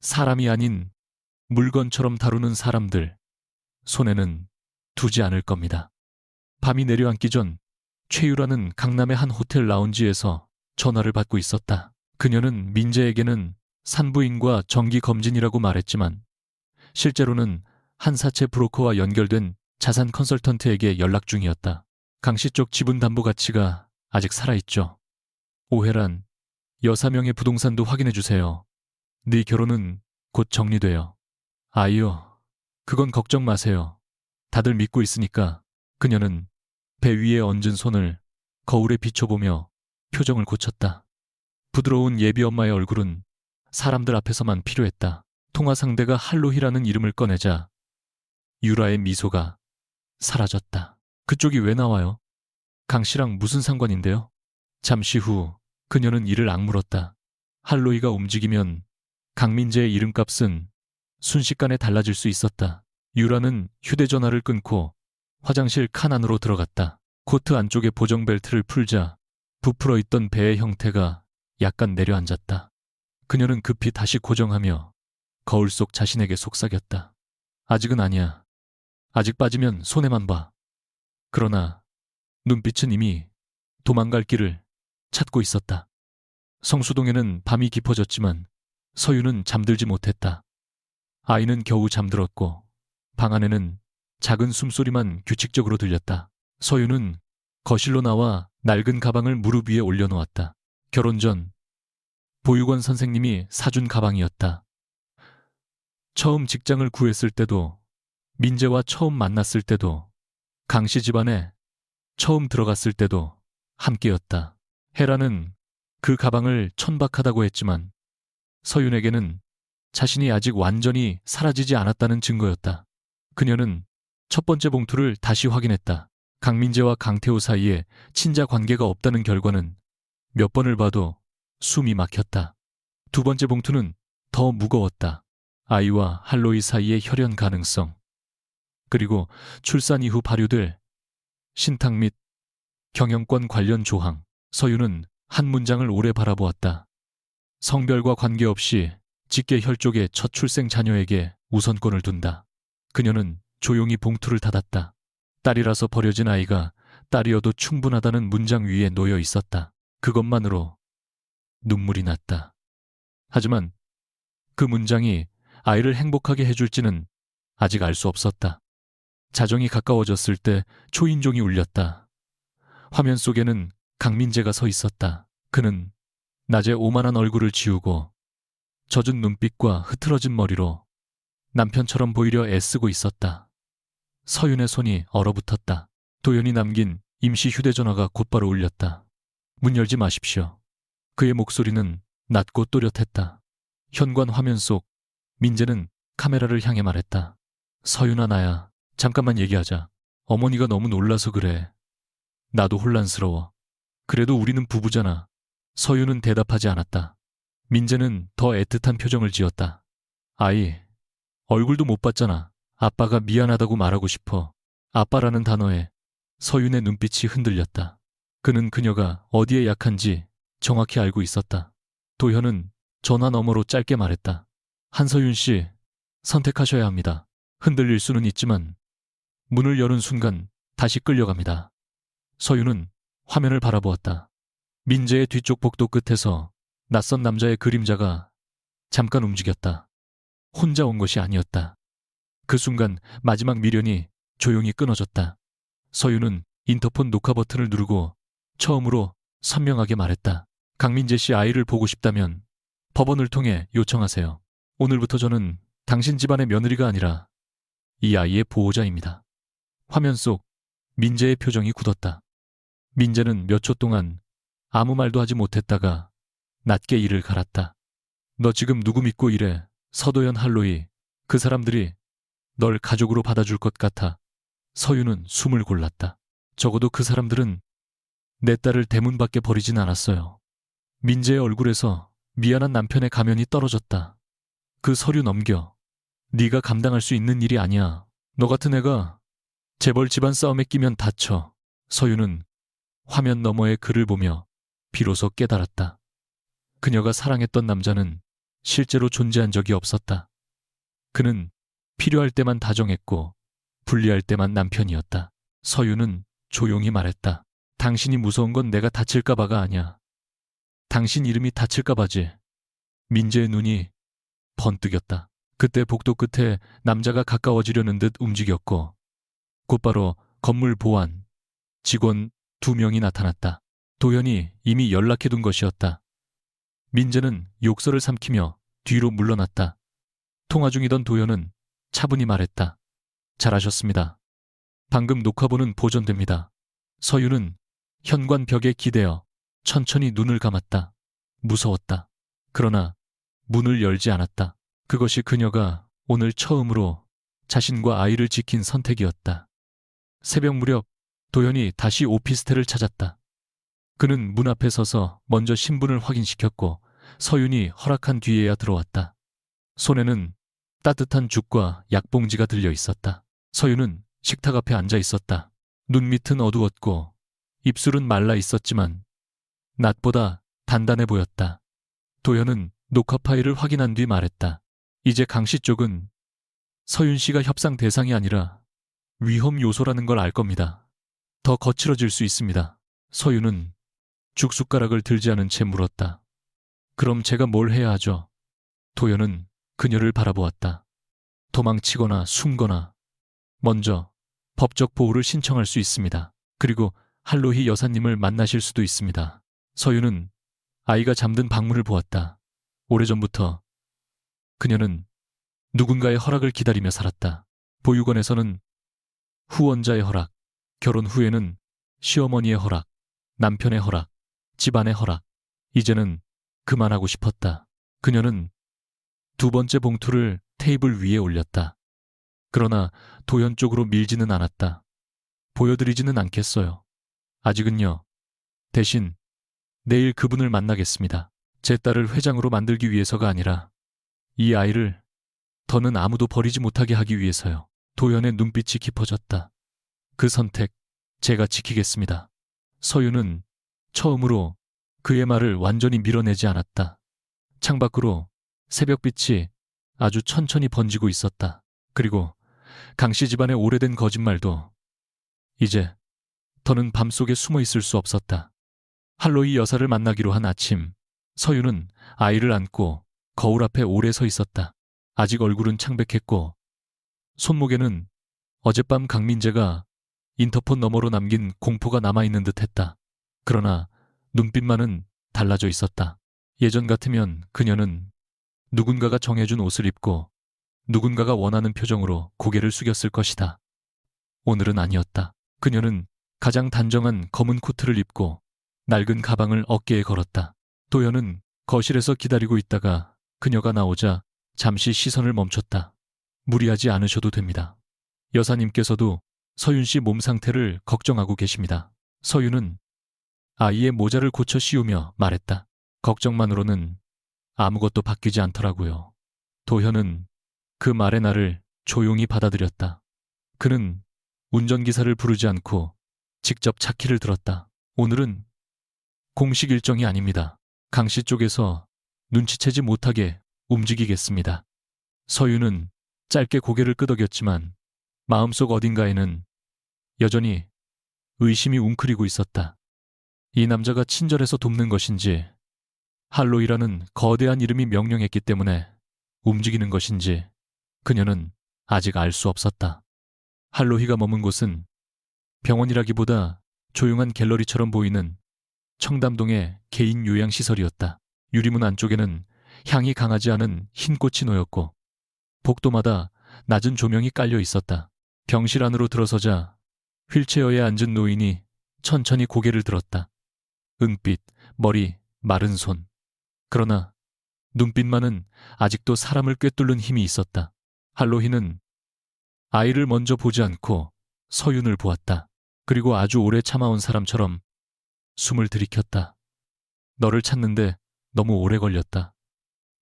사람이 아닌 물건처럼 다루는 사람들 손에는 두지 않을 겁니다. 밤이 내려앉기 전 최유라는 강남의 한 호텔 라운지에서 전화를 받고 있었다. 그녀는 민재에게는 산부인과 정기검진이라고 말했지만 실제로는 한 사채 브로커와 연결된 자산 컨설턴트에게 연락 중이었다. 강씨 쪽 지분 담보 가치가 아직 살아있죠. 오해란 여사명의 부동산도 확인해주세요. 네 결혼은 곧 정리돼요. 아이요. 그건 걱정 마세요. 다들 믿고 있으니까. 그녀는 배 위에 얹은 손을 거울에 비춰보며 표정을 고쳤다. 부드러운 예비 엄마의 얼굴은 사람들 앞에서만 필요했다. 통화 상대가 할로히라는 이름을 꺼내자 유라의 미소가 사라졌다. 그쪽이 왜 나와요? 강 씨랑 무슨 상관인데요? 잠시 후 그녀는 이를 악물었다. 할로히가 움직이면 강민재의 이름값은 순식간에 달라질 수 있었다. 유라는 휴대전화를 끊고 화장실 칸 안으로 들어갔다. 코트 안쪽의 보정벨트를 풀자 부풀어 있던 배의 형태가 약간 내려앉았다. 그녀는 급히 다시 고정하며 거울 속 자신에게 속삭였다. 아직은 아니야. 아직 빠지면 손해만 봐. 그러나 눈빛은 이미 도망갈 길을 찾고 있었다. 성수동에는 밤이 깊어졌지만 서유는 잠들지 못했다. 아이는 겨우 잠들었고 방 안에는 작은 숨소리만 규칙적으로 들렸다. 서유는 거실로 나와 낡은 가방을 무릎 위에 올려놓았다. 결혼 전 보육원 선생님이 사준 가방이었다. 처음 직장을 구했을 때도, 민재와 처음 만났을 때도, 강씨 집안에 처음 들어갔을 때도 함께였다. 헤라는 그 가방을 천박하다고 했지만 서윤에게는 자신이 아직 완전히 사라지지 않았다는 증거였다. 그녀는 첫 번째 봉투를 다시 확인했다. 강민재와 강태호 사이에 친자 관계가 없다는 결과는 몇 번을 봐도 숨이 막혔다. 두 번째 봉투는 더 무거웠다. 아이와 할로이 사이의 혈연 가능성, 그리고 출산 이후 발효될 신탁 및 경영권 관련 조항. 서유는 한 문장을 오래 바라보았다. 성별과 관계없이 직계 혈족의 첫 출생 자녀에게 우선권을 둔다. 그녀는 조용히 봉투를 닫았다. 딸이라서 버려진 아이가 딸이어도 충분하다는 문장 위에 놓여 있었다. 그것만으로 눈물이 났다. 하지만 그 문장이 아이를 행복하게 해줄지는 아직 알 수 없었다. 자정이 가까워졌을 때 초인종이 울렸다. 화면 속에는 강민재가 서 있었다. 그는 낮에 오만한 얼굴을 지우고 젖은 눈빛과 흐트러진 머리로 남편처럼 보이려 애쓰고 있었다. 서윤의 손이 얼어붙었다. 도연이 남긴 임시 휴대전화가 곧바로 울렸다. 문 열지 마십시오. 그의 목소리는 낮고 또렷했다. 현관 화면 속 민재는 카메라를 향해 말했다. 서윤아, 나야. 잠깐만 얘기하자. 어머니가 너무 놀라서 그래. 나도 혼란스러워. 그래도 우리는 부부잖아. 서윤은 대답하지 않았다. 민재는 더 애틋한 표정을 지었다. 아이, 얼굴도 못 봤잖아. 아빠가 미안하다고 말하고 싶어. 아빠라는 단어에 서윤의 눈빛이 흔들렸다. 그는 그녀가 어디에 약한지 정확히 알고 있었다. 도현은 전화 너머로 짧게 말했다. 한서윤 씨, 선택하셔야 합니다. 흔들릴 수는 있지만 문을 여는 순간 다시 끌려갑니다. 서윤은 화면을 바라보았다. 민재의 뒤쪽 복도 끝에서 낯선 남자의 그림자가 잠깐 움직였다. 혼자 온 것이 아니었다. 그 순간 마지막 미련이 조용히 끊어졌다. 서윤은 인터폰 녹화 버튼을 누르고 처음으로 선명하게 말했다. 강민재 씨 아이를 보고 싶다면 법원을 통해 요청하세요. 오늘부터 저는 당신 집안의 며느리가 아니라 이 아이의 보호자입니다. 화면 속 민재의 표정이 굳었다. 민재는 몇 초 동안 아무 말도 하지 못했다가 낮게 이를 갈았다. 너 지금 누구 믿고 이래? 서도연, 할로이. 그 사람들이 널 가족으로 받아줄 것 같아. 서윤은 숨을 골랐다. 적어도 그 사람들은 내 딸을 대문 밖에 버리진 않았어요. 민재의 얼굴에서 미안한 남편의 가면이 떨어졌다. 그 서류 넘겨. 네가 감당할 수 있는 일이 아니야. 너 같은 애가 재벌 집안 싸움에 끼면 다쳐. 서윤은 화면 너머의 글을 보며 비로소 깨달았다. 그녀가 사랑했던 남자는 실제로 존재한 적이 없었다. 그는 필요할 때만 다정했고 불리할 때만 남편이었다. 서윤은 조용히 말했다. 당신이 무서운 건 내가 다칠까 봐가 아니야. 당신 이름이 다칠까 봐지. 민재의 눈이 번뜩였다. 그때 복도 끝에 남자가 가까워지려는 듯 움직였고 곧바로 건물 보안, 직원 2명이 나타났다. 도연이 이미 연락해둔 것이었다. 민재는 욕설을 삼키며 뒤로 물러났다. 통화 중이던 도연은 차분히 말했다. 잘하셨습니다. 방금 녹화본은 보존됩니다. 서윤은 현관 벽에 기대어 천천히 눈을 감았다. 무서웠다. 그러나 문을 열지 않았다. 그것이 그녀가 오늘 처음으로 자신과 아이를 지킨 선택이었다. 새벽 무렵 도연이 다시 오피스텔을 찾았다. 그는 문 앞에 서서 먼저 신분을 확인시켰고 서윤이 허락한 뒤에야 들어왔다. 손에는 따뜻한 죽과 약봉지가 들려 있었다. 서윤은 식탁 앞에 앉아 있었다. 눈밑은 어두웠고 입술은 말라 있었지만 낮보다 단단해 보였다. 도연은 녹화 파일을 확인한 뒤 말했다. 이제 강씨 쪽은 서윤 씨가 협상 대상이 아니라 위험 요소라는 걸 알 겁니다. 더 거칠어질 수 있습니다. 서윤은 죽숟가락을 들지 않은 채 물었다. 그럼 제가 뭘 해야 하죠? 도연은 그녀를 바라보았다. 도망치거나 숨거나 먼저 법적 보호를 신청할 수 있습니다. 그리고 할로히 여사님을 만나실 수도 있습니다. 서윤은 아이가 잠든 방문을 보았다. 오래전부터 그녀는 누군가의 허락을 기다리며 살았다. 보육원에서는 후원자의 허락, 결혼 후에는 시어머니의 허락, 남편의 허락, 집안의 허락. 이제는 그만하고 싶었다. 그녀는 2번째 봉투를 테이블 위에 올렸다. 그러나 도연 쪽으로 밀지는 않았다. 보여드리지는 않겠어요. 아직은요. 대신 내일 그분을 만나겠습니다. 제 딸을 회장으로 만들기 위해서가 아니라 이 아이를 더는 아무도 버리지 못하게 하기 위해서요. 도연의 눈빛이 깊어졌다. 그 선택 제가 지키겠습니다. 서윤은 처음으로 그의 말을 완전히 밀어내지 않았다. 창밖으로 새벽빛이 아주 천천히 번지고 있었다. 그리고 강씨 집안의 오래된 거짓말도 이제 더는 밤속에 숨어 있을 수 없었다. 할로이 여사를 만나기로 한 아침, 서유는 아이를 안고 거울 앞에 오래 서 있었다. 아직 얼굴은 창백했고 손목에는 어젯밤 강민재가 인터폰 너머로 남긴 공포가 남아있는 듯했다. 그러나 눈빛만은 달라져 있었다. 예전 같으면 그녀는 누군가가 정해준 옷을 입고 누군가가 원하는 표정으로 고개를 숙였을 것이다. 오늘은 아니었다. 그녀는 가장 단정한 검은 코트를 입고 낡은 가방을 어깨에 걸었다. 도연은 거실에서 기다리고 있다가 그녀가 나오자 잠시 시선을 멈췄다. 무리하지 않으셔도 됩니다. 여사님께서도 서윤 씨 몸 상태를 걱정하고 계십니다. 서윤은 아이의 모자를 고쳐 씌우며 말했다. 걱정만으로는 아무것도 바뀌지 않더라고요. 도현은 그 말에 나를 조용히 받아들였다. 그는 운전기사를 부르지 않고 직접 차키를 들었다. 오늘은 공식 일정이 아닙니다. 강씨 쪽에서 눈치채지 못하게 움직이겠습니다. 서윤은 짧게 고개를 끄덕였지만 마음속 어딘가에는 여전히 의심이 웅크리고 있었다. 이 남자가 친절해서 돕는 것인지, 할로이라는 거대한 이름이 명령했기 때문에 움직이는 것인지 그녀는 아직 알 수 없었다. 할로이가 머문 곳은 병원이라기보다 조용한 갤러리처럼 보이는 청담동의 개인 요양시설이었다. 유리문 안쪽에는 향이 강하지 않은 흰 꽃이 놓였고 복도마다 낮은 조명이 깔려 있었다. 병실 안으로 들어서자 휠체어에 앉은 노인이 천천히 고개를 들었다. 은빛, 머리, 마른 손. 그러나 눈빛만은 아직도 사람을 꿰뚫는 힘이 있었다. 할로이는 아이를 먼저 보지 않고 서윤을 보았다. 그리고 아주 오래 참아온 사람처럼 숨을 들이켰다. 너를 찾는데 너무 오래 걸렸다.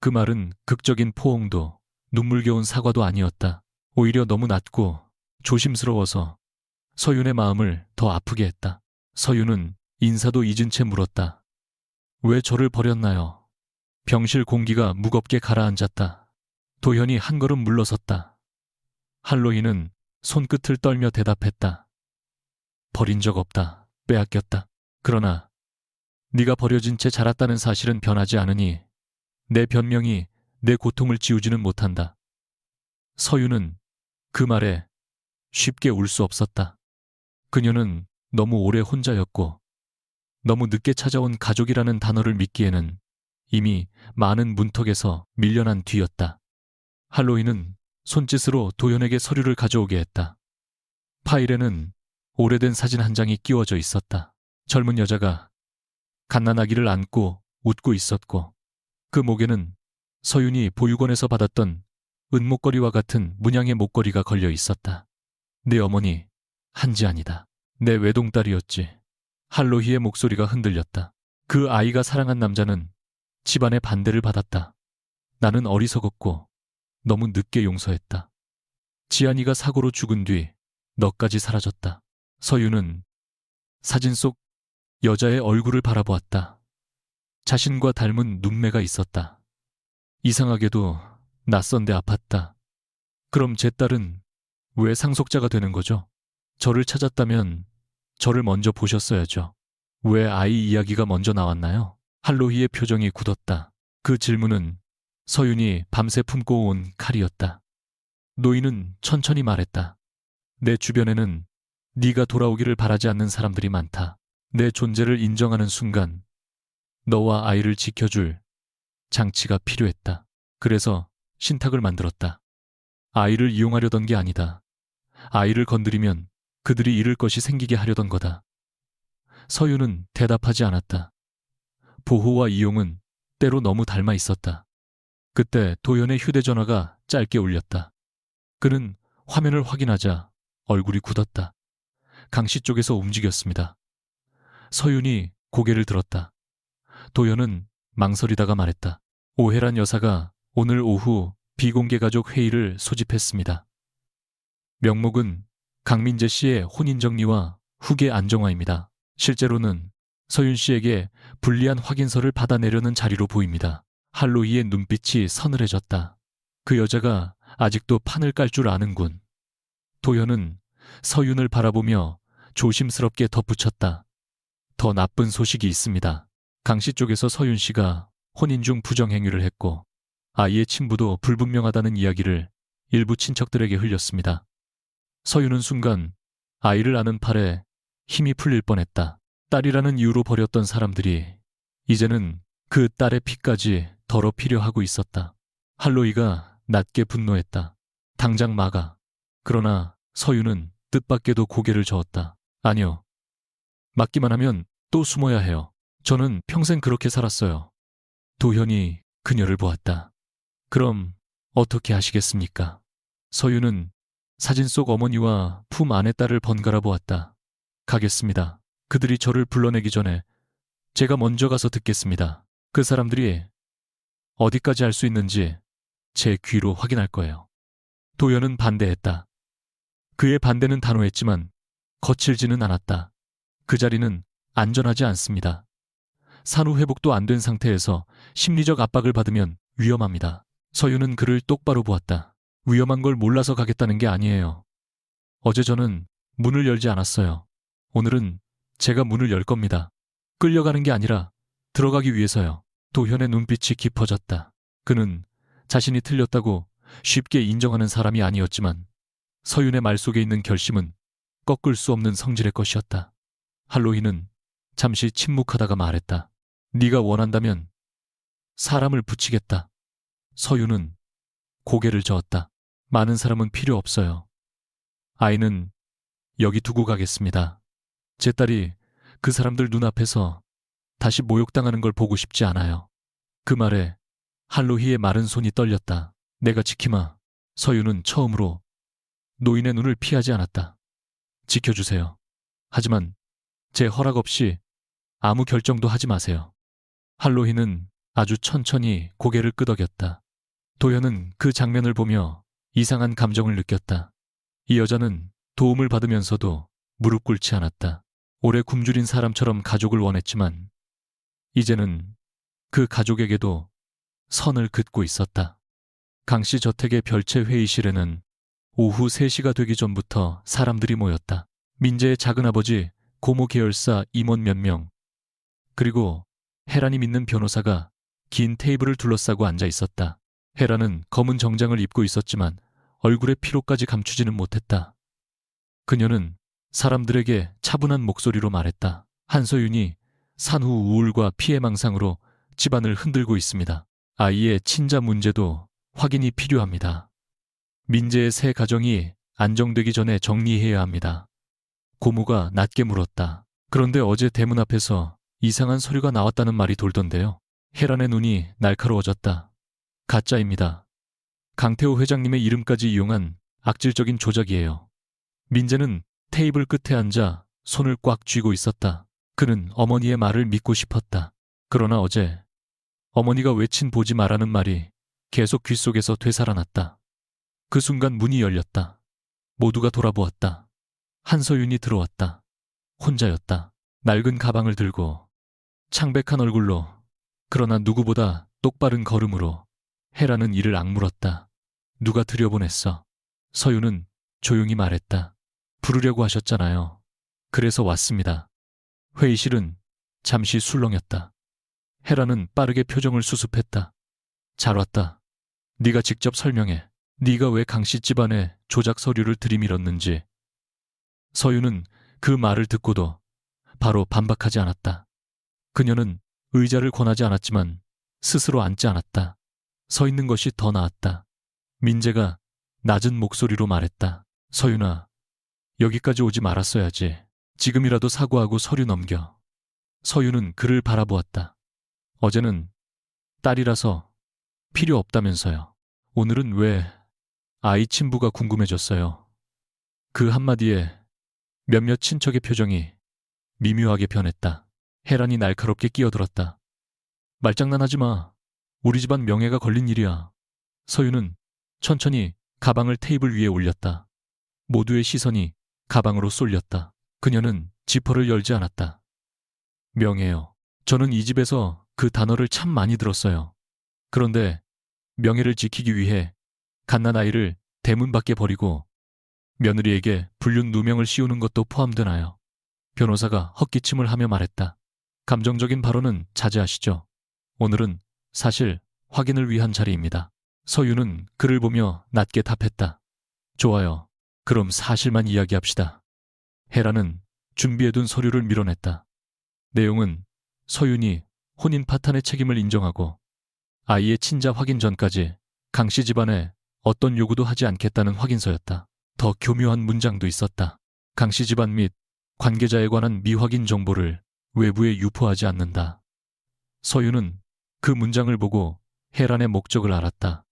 그 말은 극적인 포옹도 눈물겨운 사과도 아니었다. 오히려 너무 낮고 조심스러워서 서윤의 마음을 더 아프게 했다. 서윤은 인사도 잊은 채 물었다. 왜 저를 버렸나요? 병실 공기가 무겁게 가라앉았다. 도현이 한 걸음 물러섰다. 할로이는 손끝을 떨며 대답했다. 버린 적 없다. 빼앗겼다. 그러나 네가 버려진 채 자랐다는 사실은 변하지 않으니 내 변명이 내 고통을 지우지는 못한다. 서윤은 그 말에 쉽게 울 수 없었다. 그녀는 너무 오래 혼자였고 너무 늦게 찾아온 가족이라는 단어를 믿기에는 이미 많은 문턱에서 밀려난 뒤였다. 할로이는 손짓으로 도연에게 서류를 가져오게 했다. 파일에는 오래된 사진 한 장이 끼워져 있었다. 젊은 여자가 갓난아기를 안고 웃고 있었고 그 목에는 서윤이 보육원에서 받았던 은목걸이와 같은 문양의 목걸이가 걸려 있었다. 내 어머니 한지안이다. 내 외동딸이었지. 할로이의 목소리가 흔들렸다. 그 아이가 사랑한 남자는 집안의 반대를 받았다. 나는 어리석었고 너무 늦게 용서했다. 지안이가 사고로 죽은 뒤 너까지 사라졌다. 서윤은 사진 속 여자의 얼굴을 바라보았다. 자신과 닮은 눈매가 있었다. 이상하게도 낯선데 아팠다. 그럼 제 딸은 왜 상속자가 되는 거죠? 저를 찾았다면 저를 먼저 보셨어야죠. 왜 아이 이야기가 먼저 나왔나요? 할로이의 표정이 굳었다. 그 질문은 서윤이 밤새 품고 온 칼이었다. 노인은 천천히 말했다. 내 주변에는 네가 돌아오기를 바라지 않는 사람들이 많다. 내 존재를 인정하는 순간 너와 아이를 지켜줄 장치가 필요했다. 그래서 신탁을 만들었다. 아이를 이용하려던 게 아니다. 아이를 건드리면 그들이 잃을 것이 생기게 하려던 거다. 서윤은 대답하지 않았다. 보호와 이용은 때로 너무 닮아 있었다. 그때 도연의 휴대전화가 짧게 울렸다. 그는 화면을 확인하자 얼굴이 굳었다. 강씨 쪽에서 움직였습니다. 서윤이 고개를 들었다. 도연은 망설이다가 말했다. 오혜란 여사가 오늘 오후 비공개 가족 회의를 소집했습니다. 명목은 강민재 씨의 혼인 정리와 후계 안정화입니다. 실제로는 서윤 씨에게 불리한 확인서를 받아내려는 자리로 보입니다. 할로이의 눈빛이 서늘해졌다. 그 여자가 아직도 판을 깔 줄 아는군. 도현은 서윤을 바라보며 조심스럽게 덧붙였다. 더 나쁜 소식이 있습니다. 강씨 쪽에서 서윤 씨가 혼인 중 부정행위를 했고 아이의 친부도 불분명하다는 이야기를 일부 친척들에게 흘렸습니다. 서윤은 순간 아이를 안은 팔에 힘이 풀릴 뻔했다. 딸이라는 이유로 버렸던 사람들이 이제는 그 딸의 피까지 더럽히려 하고 있었다. 할로이가 낮게 분노했다. 당장 막아. 그러나 서윤은 뜻밖에도 고개를 저었다. 아니요. 막기만 하면 또 숨어야 해요. 저는 평생 그렇게 살았어요. 도현이 그녀를 보았다. 그럼 어떻게 하시겠습니까? 서윤은 사진 속 어머니와 품 안의 딸을 번갈아 보았다. 가겠습니다. 그들이 저를 불러내기 전에 제가 먼저 가서 듣겠습니다. 그 사람들이 어디까지 할 수 있는지 제 귀로 확인할 거예요. 도현은 반대했다. 그의 반대는 단호했지만 거칠지는 않았다. 그 자리는 안전하지 않습니다. 산후 회복도 안 된 상태에서 심리적 압박을 받으면 위험합니다. 서윤은 그를 똑바로 보았다. 위험한 걸 몰라서 가겠다는 게 아니에요. 어제 저는 문을 열지 않았어요. 오늘은 제가 문을 열 겁니다. 끌려가는 게 아니라 들어가기 위해서요. 도현의 눈빛이 깊어졌다. 그는 자신이 틀렸다고 쉽게 인정하는 사람이 아니었지만 서윤의 말 속에 있는 결심은 꺾을 수 없는 성질의 것이었다. 할로이는 잠시 침묵하다가 말했다. 네가 원한다면 사람을 붙이겠다. 서윤은 고개를 저었다. 많은 사람은 필요 없어요. 아이는 여기 두고 가겠습니다. 제 딸이 그 사람들 눈앞에서 다시 모욕당하는 걸 보고 싶지 않아요. 그 말에 할로히의 마른 손이 떨렸다. 내가 지키마. 서윤은 처음으로 노인의 눈을 피하지 않았다. 지켜주세요. 하지만 제 허락 없이 아무 결정도 하지 마세요. 할로히는 아주 천천히 고개를 끄덕였다. 도현은 그 장면을 보며 이상한 감정을 느꼈다. 이 여자는 도움을 받으면서도 무릎 꿇지 않았다. 오래 굶주린 사람처럼 가족을 원했지만 이제는 그 가족에게도 선을 긋고 있었다. 강씨 저택의 별채 회의실에는 오후 3시가 되기 전부터 사람들이 모였다. 민재의 작은아버지, 고모 계열사 임원 몇 명, 그리고 헤란이 믿는 변호사가 긴 테이블을 둘러싸고 앉아 있었다. 헤란은 검은 정장을 입고 있었지만 얼굴의 피로까지 감추지는 못했다. 그녀는 사람들에게 차분한 목소리로 말했다. 한서윤이 산후 우울과 피해망상으로 집안을 흔들고 있습니다. 아이의 친자 문제도 확인이 필요합니다. 민재의 새 가정이 안정되기 전에 정리해야 합니다. 고모가 낮게 물었다. 그런데 어제 대문 앞에서 이상한 서류가 나왔다는 말이 돌던데요. 헤란의 눈이 날카로워졌다. 가짜입니다. 강태호 회장님의 이름까지 이용한 악질적인 조작이에요. 민재는 테이블 끝에 앉아 손을 꽉 쥐고 있었다. 그는 어머니의 말을 믿고 싶었다. 그러나 어제 어머니가 외친 보지 말라는 말이 계속 귓속에서 되살아났다. 그 순간 문이 열렸다. 모두가 돌아보았다. 한서윤이 들어왔다. 혼자였다. 낡은 가방을 들고 창백한 얼굴로, 그러나 누구보다 똑바른 걸음으로 헤라는 이를 악물었다. 누가 들여보냈어? 서윤은 조용히 말했다. 부르려고 하셨잖아요. 그래서 왔습니다. 회의실은 잠시 술렁였다. 헤라는 빠르게 표정을 수습했다. 잘 왔다. 네가 직접 설명해. 네가 왜 강씨 집안에 조작 서류를 들이밀었는지. 서윤은 그 말을 듣고도 바로 반박하지 않았다. 그녀는 의자를 권하지 않았지만 스스로 앉지 않았다. 서 있는 것이 더 나았다. 민재가 낮은 목소리로 말했다. 서윤아, 여기까지 오지 말았어야지. 지금이라도 사과하고 서류 넘겨. 서윤은 그를 바라보았다. 어제는 딸이라서 필요 없다면서요. 오늘은 왜 아이 친부가 궁금해졌어요. 그 한마디에 몇몇 친척의 표정이 미묘하게 변했다. 헤란이 날카롭게 끼어들었다. 말장난하지 마. 우리 집안 명예가 걸린 일이야. 서윤은 천천히 가방을 테이블 위에 올렸다. 모두의 시선이 가방으로 쏠렸다. 그녀는 지퍼를 열지 않았다. 명예요. 저는 이 집에서 그 단어를 참 많이 들었어요. 그런데 명예를 지키기 위해 갓난아이를 대문 밖에 버리고 며느리에게 불륜 누명을 씌우는 것도 포함되나요? 변호사가 헛기침을 하며 말했다. 감정적인 발언은 자제하시죠. 오늘은 사실 확인을 위한 자리입니다. 서유는 그를 보며 낮게 답했다. 좋아요. 그럼 사실만 이야기합시다. 헤라는 준비해둔 서류를 밀어냈다. 내용은 서윤이 혼인 파탄의 책임을 인정하고 아이의 친자 확인 전까지 강씨 집안에 어떤 요구도 하지 않겠다는 확인서였다. 더 교묘한 문장도 있었다. 강씨 집안 및 관계자에 관한 미확인 정보를 외부에 유포하지 않는다. 서윤은 그 문장을 보고 헤란의 목적을 알았다.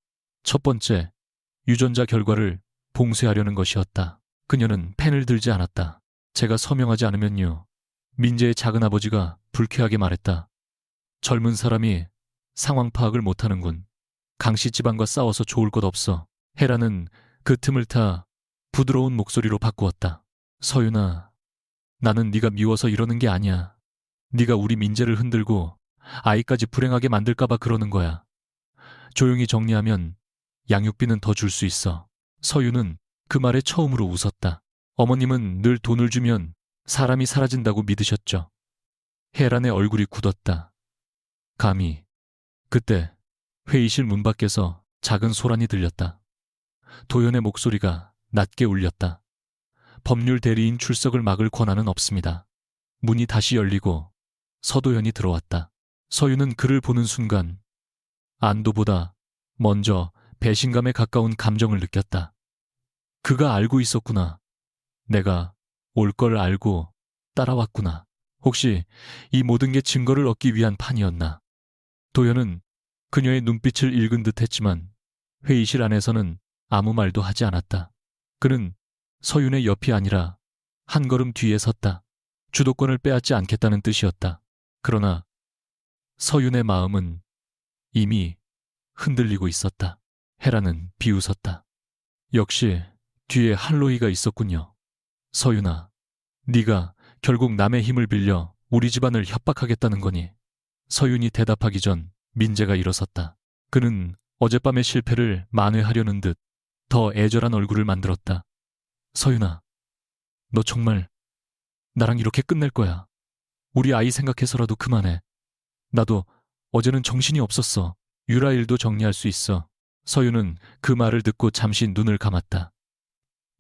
첫 번째, 유전자 결과를 봉쇄하려는 것이었다. 그녀는 펜을 들지 않았다. 제가 서명하지 않으면요. 민재의 작은아버지가 불쾌하게 말했다. 젊은 사람이 상황 파악을 못하는군. 강씨 집안과 싸워서 좋을 것 없어. 헤라는 그 틈을 타 부드러운 목소리로 바꾸었다. 서윤아, 나는 네가 미워서 이러는 게 아니야. 네가 우리 민재를 흔들고 아이까지 불행하게 만들까 봐 그러는 거야. 조용히 정리하면 양육비는 더 줄 수 있어. 서윤은 그 말에 처음으로 웃었다. 어머님은 늘 돈을 주면 사람이 사라진다고 믿으셨죠. 혜란의 얼굴이 굳었다. 감히. 그때 회의실 문 밖에서 작은 소란이 들렸다. 도연의 목소리가 낮게 울렸다. 법률 대리인 출석을 막을 권한은 없습니다. 문이 다시 열리고 서도연이 들어왔다. 서윤은 그를 보는 순간 안도보다 먼저 배신감에 가까운 감정을 느꼈다. 그가 알고 있었구나. 내가 올 걸 알고 따라왔구나. 혹시 이 모든 게 증거를 얻기 위한 판이었나? 도연은 그녀의 눈빛을 읽은 듯 했지만 회의실 안에서는 아무 말도 하지 않았다. 그는 서윤의 옆이 아니라 한 걸음 뒤에 섰다. 주도권을 빼앗지 않겠다는 뜻이었다. 그러나 서윤의 마음은 이미 흔들리고 있었다. 헤라는 비웃었다. 역시 뒤에 할로이가 있었군요. 서윤아, 네가 결국 남의 힘을 빌려 우리 집안을 협박하겠다는 거니? 서윤이 대답하기 전 민재가 일어섰다. 그는 어젯밤의 실패를 만회하려는 듯 더 애절한 얼굴을 만들었다. 서윤아, 너 정말 나랑 이렇게 끝낼 거야. 우리 아이 생각해서라도 그만해. 나도 어제는 정신이 없었어. 유라 일도 정리할 수 있어. 서윤은 그 말을 듣고 잠시 눈을 감았다.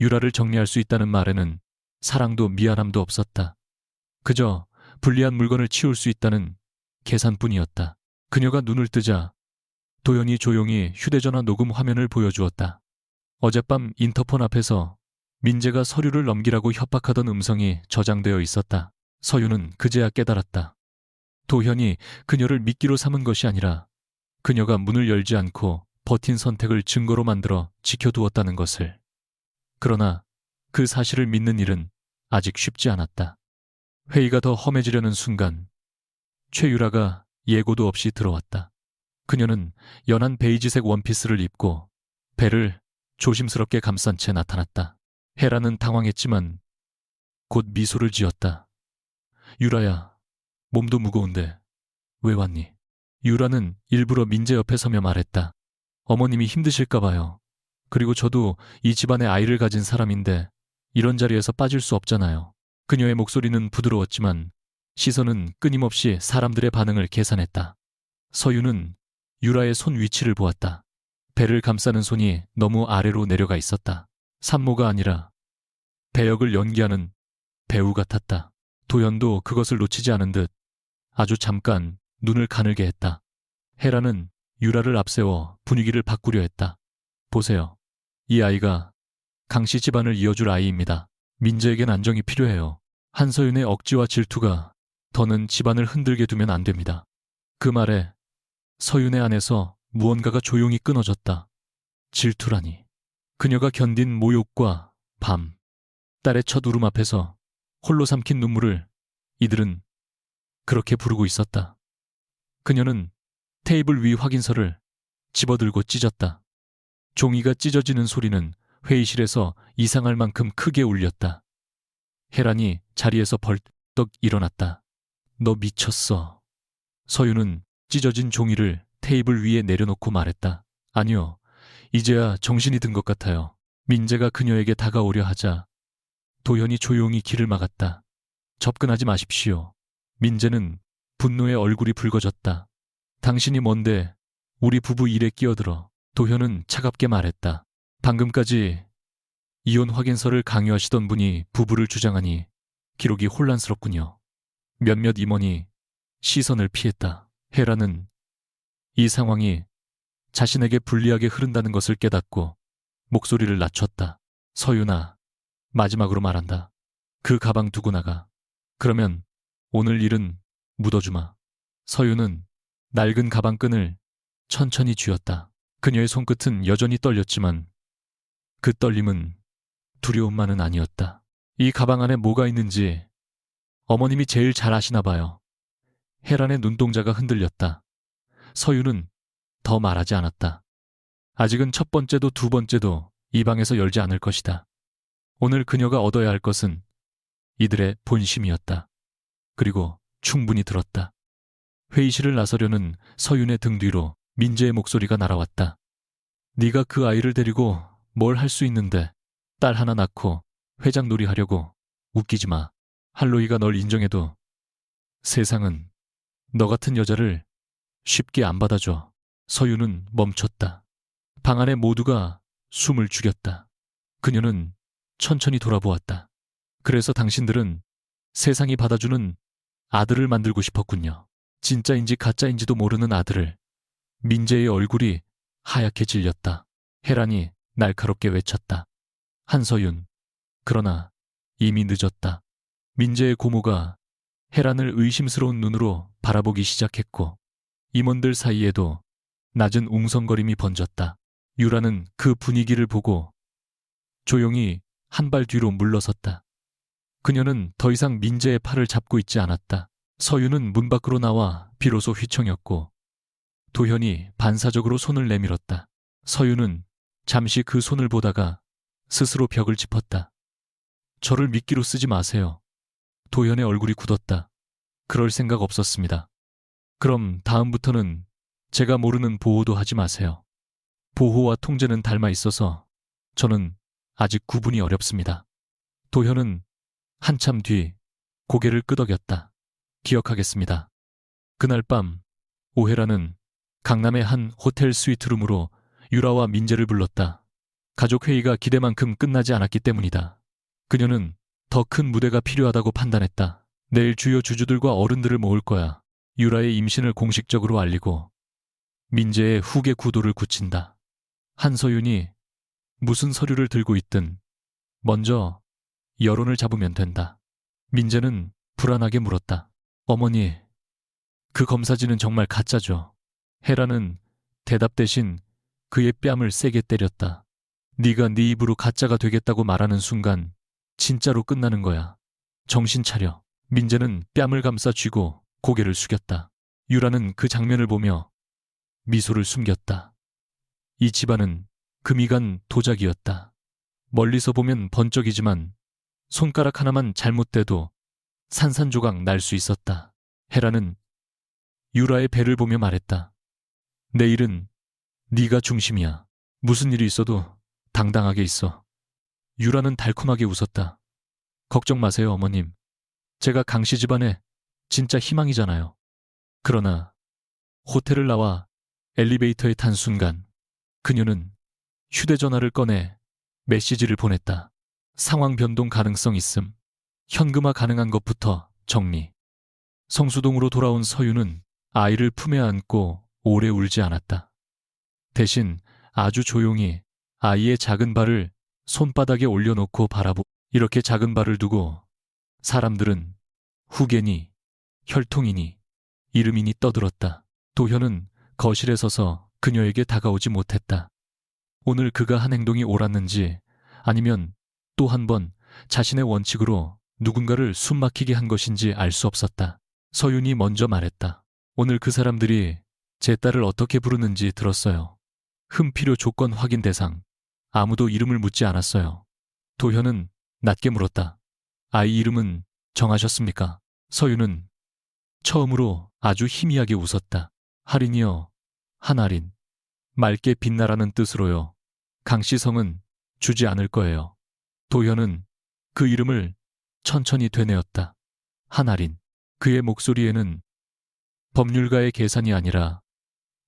유라를 정리할 수 있다는 말에는 사랑도 미안함도 없었다. 그저 불리한 물건을 치울 수 있다는 계산뿐이었다. 그녀가 눈을 뜨자 도연이 조용히 휴대전화 녹음 화면을 보여주었다. 어젯밤 인터폰 앞에서 민재가 서류를 넘기라고 협박하던 음성이 저장되어 있었다. 서윤은 그제야 깨달았다. 도현이 그녀를 미끼로 삼은 것이 아니라 그녀가 문을 열지 않고 버틴 선택을 증거로 만들어 지켜두었다는 것을. 그러나 그 사실을 믿는 일은 아직 쉽지 않았다. 회의가 더 험해지려는 순간 최유라가 예고도 없이 들어왔다. 그녀는 연한 베이지색 원피스를 입고 배를 조심스럽게 감싼 채 나타났다. 헤라는 당황했지만 곧 미소를 지었다. 유라야, 몸도 무거운데 왜 왔니? 유라는 일부러 민재 옆에 서며 말했다. 어머님이 힘드실까 봐요. 그리고 저도 이 집안에 아이를 가진 사람인데 이런 자리에서 빠질 수 없잖아요. 그녀의 목소리는 부드러웠지만 시선은 끊임없이 사람들의 반응을 계산했다. 서유는 유라의 손 위치를 보았다. 배를 감싸는 손이 너무 아래로 내려가 있었다. 산모가 아니라 배역을 연기하는 배우 같았다. 도연도 그것을 놓치지 않은 듯 아주 잠깐 눈을 가늘게 했다. 헤라는 유라를 앞세워 분위기를 바꾸려 했다. 보세요. 이 아이가 강씨 집안을 이어줄 아이입니다. 민재에겐 안정이 필요해요. 한서윤의 억지와 질투가 더는 집안을 흔들게 두면 안 됩니다. 그 말에 서윤의 안에서 무언가가 조용히 끊어졌다. 질투라니. 그녀가 견딘 모욕과 밤, 딸의 첫 울음 앞에서 홀로 삼킨 눈물을 이들은 그렇게 부르고 있었다. 그녀는 테이블 위 확인서를 집어들고 찢었다. 종이가 찢어지는 소리는 회의실에서 이상할 만큼 크게 울렸다. 헤란이 자리에서 벌떡 일어났다. 너 미쳤어. 서윤은 찢어진 종이를 테이블 위에 내려놓고 말했다. 아니요. 이제야 정신이 든 것 같아요. 민재가 그녀에게 다가오려 하자 도현이 조용히 길을 막았다. 접근하지 마십시오. 민재는 분노에 얼굴이 붉어졌다. 당신이 뭔데 우리 부부 일에 끼어들어. 도현은 차갑게 말했다. 방금까지 이혼 확인서를 강요하시던 분이 부부를 주장하니 기록이 혼란스럽군요. 몇몇 임원이 시선을 피했다. 헤라는 이 상황이 자신에게 불리하게 흐른다는 것을 깨닫고 목소리를 낮췄다. 서윤아, 마지막으로 말한다. 그 가방 두고 나가. 그러면 오늘 일은 묻어주마. 서윤은 낡은 가방끈을 천천히 쥐었다. 그녀의 손끝은 여전히 떨렸지만 그 떨림은 두려움만은 아니었다. 이 가방 안에 뭐가 있는지 어머님이 제일 잘 아시나 봐요. 혜란의 눈동자가 흔들렸다. 서윤은 더 말하지 않았다. 아직은 첫 번째도 두 번째도 이 방에서 열지 않을 것이다. 오늘 그녀가 얻어야 할 것은 이들의 본심이었다. 그리고 충분히 들었다. 회의실을 나서려는 서윤의 등 뒤로 민재의 목소리가 날아왔다. 네가 그 아이를 데리고 뭘 할 수 있는데 딸 하나 낳고 회장놀이 하려고. 웃기지 마. 할로이가 널 인정해도 세상은 너 같은 여자를 쉽게 안 받아줘. 서윤은 멈췄다. 방 안에 모두가 숨을 죽였다. 그녀는 천천히 돌아보았다. 그래서 당신들은 세상이 받아주는 아들을 만들고 싶었군요. 진짜인지 가짜인지도 모르는 아들을. 민재의 얼굴이 하얗게 질렸다. 혜란이 날카롭게 외쳤다. 한서윤. 그러나 이미 늦었다. 민재의 고모가 혜란을 의심스러운 눈으로 바라보기 시작했고 임원들 사이에도 낮은 웅성거림이 번졌다. 유라는 그 분위기를 보고 조용히 한 발 뒤로 물러섰다. 그녀는 더 이상 민재의 팔을 잡고 있지 않았다. 서윤은 문 밖으로 나와 비로소 휘청였고 도현이 반사적으로 손을 내밀었다. 서윤은 잠시 그 손을 보다가 스스로 벽을 짚었다. 저를 미끼로 쓰지 마세요. 도현의 얼굴이 굳었다. 그럴 생각 없었습니다. 그럼 다음부터는 제가 모르는 보호도 하지 마세요. 보호와 통제는 닮아 있어서 저는 아직 구분이 어렵습니다. 도현은 한참 뒤 고개를 끄덕였다. 기억하겠습니다. 그날 밤 오혜라는 강남의 한 호텔 스위트룸으로 유라와 민재를 불렀다. 가족 회의가 기대만큼 끝나지 않았기 때문이다. 그녀는 더 큰 무대가 필요하다고 판단했다. 내일 주요 주주들과 어른들을 모을 거야. 유라의 임신을 공식적으로 알리고 민재의 후계 구도를 굳힌다. 한서윤이 무슨 서류를 들고 있든 먼저 여론을 잡으면 된다. 민재는 불안하게 물었다. 어머니, 그 검사지는 정말 가짜죠. 혜라는 대답 대신 그의 뺨을 세게 때렸다. 네가 네 입으로 가짜가 되겠다고 말하는 순간 진짜로 끝나는 거야. 정신 차려. 민재는 뺨을 감싸 쥐고 고개를 숙였다. 유라는 그 장면을 보며 미소를 숨겼다. 이 집안은 금이 간 도자기였다. 멀리서 보면 번쩍이지만 손가락 하나만 잘못돼도 산산조각 날 수 있었다. 혜라는 유라의 배를 보며 말했다. 내일은 네가 중심이야. 무슨 일이 있어도 당당하게 있어. 유라는 달콤하게 웃었다. 걱정 마세요, 어머님. 제가 강씨 집안의 진짜 희망이잖아요. 그러나 호텔을 나와 엘리베이터에 탄 순간 그녀는 휴대전화를 꺼내 메시지를 보냈다. 상황 변동 가능성 있음. 현금화 가능한 것부터 정리. 성수동으로 돌아온 서윤은 아이를 품에 안고 오래 울지 않았다. 대신 아주 조용히 아이의 작은 발을 손바닥에 올려놓고 이렇게 작은 발을 두고 사람들은 후계니, 혈통이니, 이름이니 떠들었다. 도현은 거실에 서서 그녀에게 다가오지 못했다. 오늘 그가 한 행동이 옳았는지 아니면 또 한 번 자신의 원칙으로 누군가를 숨막히게 한 것인지 알 수 없었다. 서윤이 먼저 말했다. 오늘 그 사람들이 제 딸을 어떻게 부르는지 들었어요. 흠필요 조건 확인 대상. 아무도 이름을 묻지 않았어요. 도현은 낮게 물었다. 아이 이름은 정하셨습니까? 서윤은 처음으로 아주 희미하게 웃었다. 할인이요. 한아린, 맑게 빛나라는 뜻으로요. 강씨성은 주지 않을 거예요. 도현은 그 이름을 천천히 되뇌었다. 한아린. 그의 목소리에는 법률가의 계산이 아니라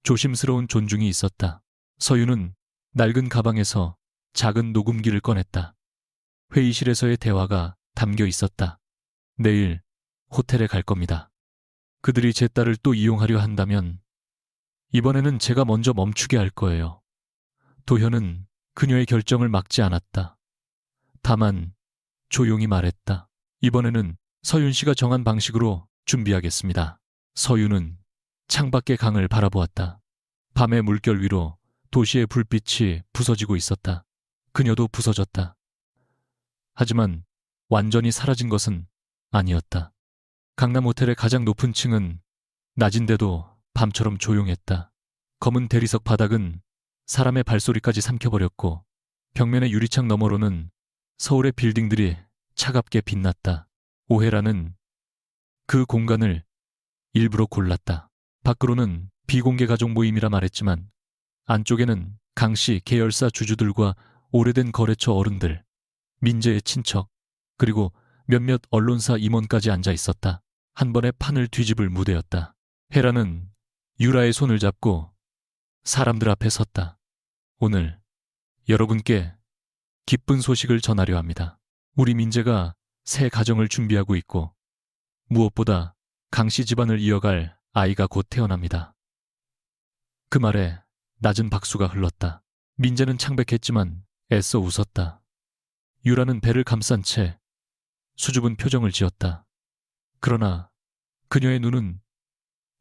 조심스러운 존중이 있었다. 서윤은 낡은 가방에서 작은 녹음기를 꺼냈다. 회의실에서의 대화가 담겨 있었다. 내일 호텔에 갈 겁니다. 그들이 제 딸을 또 이용하려 한다면 이번에는 제가 먼저 멈추게 할 거예요. 도현은 그녀의 결정을 막지 않았다. 다만 조용히 말했다. 이번에는 서윤 씨가 정한 방식으로 준비하겠습니다. 서윤은 창밖의 강을 바라보았다. 밤의 물결 위로 도시의 불빛이 부서지고 있었다. 그녀도 부서졌다. 하지만 완전히 사라진 것은 아니었다. 강남 호텔의 가장 높은 층은 낮인데도 밤처럼 조용했다. 검은 대리석 바닥은 사람의 발소리까지 삼켜버렸고 벽면의 유리창 너머로는 서울의 빌딩들이 차갑게 빛났다. 오해라는 그 공간을 일부러 골랐다. 밖으로는 비공개 가족 모임이라 말했지만 안쪽에는 강씨 계열사 주주들과 오래된 거래처 어른들, 민재의 친척, 그리고 몇몇 언론사 임원까지 앉아 있었다. 한 번에 판을 뒤집을 무대였다. 헤라는 유라의 손을 잡고 사람들 앞에 섰다. 오늘 여러분께 기쁜 소식을 전하려 합니다. 우리 민재가 새 가정을 준비하고 있고 무엇보다 강씨 집안을 이어갈 아이가 곧 태어납니다. 그 말에 낮은 박수가 흘렀다. 민재는 창백했지만 애써 웃었다. 유라는 배를 감싼 채 수줍은 표정을 지었다. 그러나 그녀의 눈은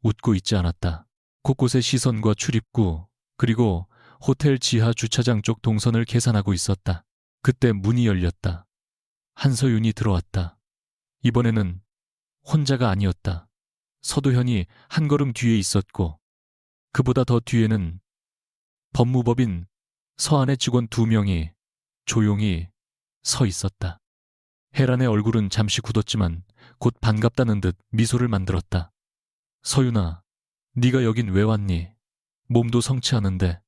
웃고 있지 않았다. 곳곳의 시선과 출입구 그리고 호텔 지하 주차장 쪽 동선을 계산하고 있었다. 그때 문이 열렸다. 한서윤이 들어왔다. 이번에는 혼자가 아니었다. 서도현이 한 걸음 뒤에 있었고 그보다 더 뒤에는 법무법인 서한의 직원 2명이 조용히 서 있었다. 혜란의 얼굴은 잠시 굳었지만 곧 반갑다는 듯 미소를 만들었다. 서윤아, 네가 여긴 왜 왔니? 몸도 성치 않은데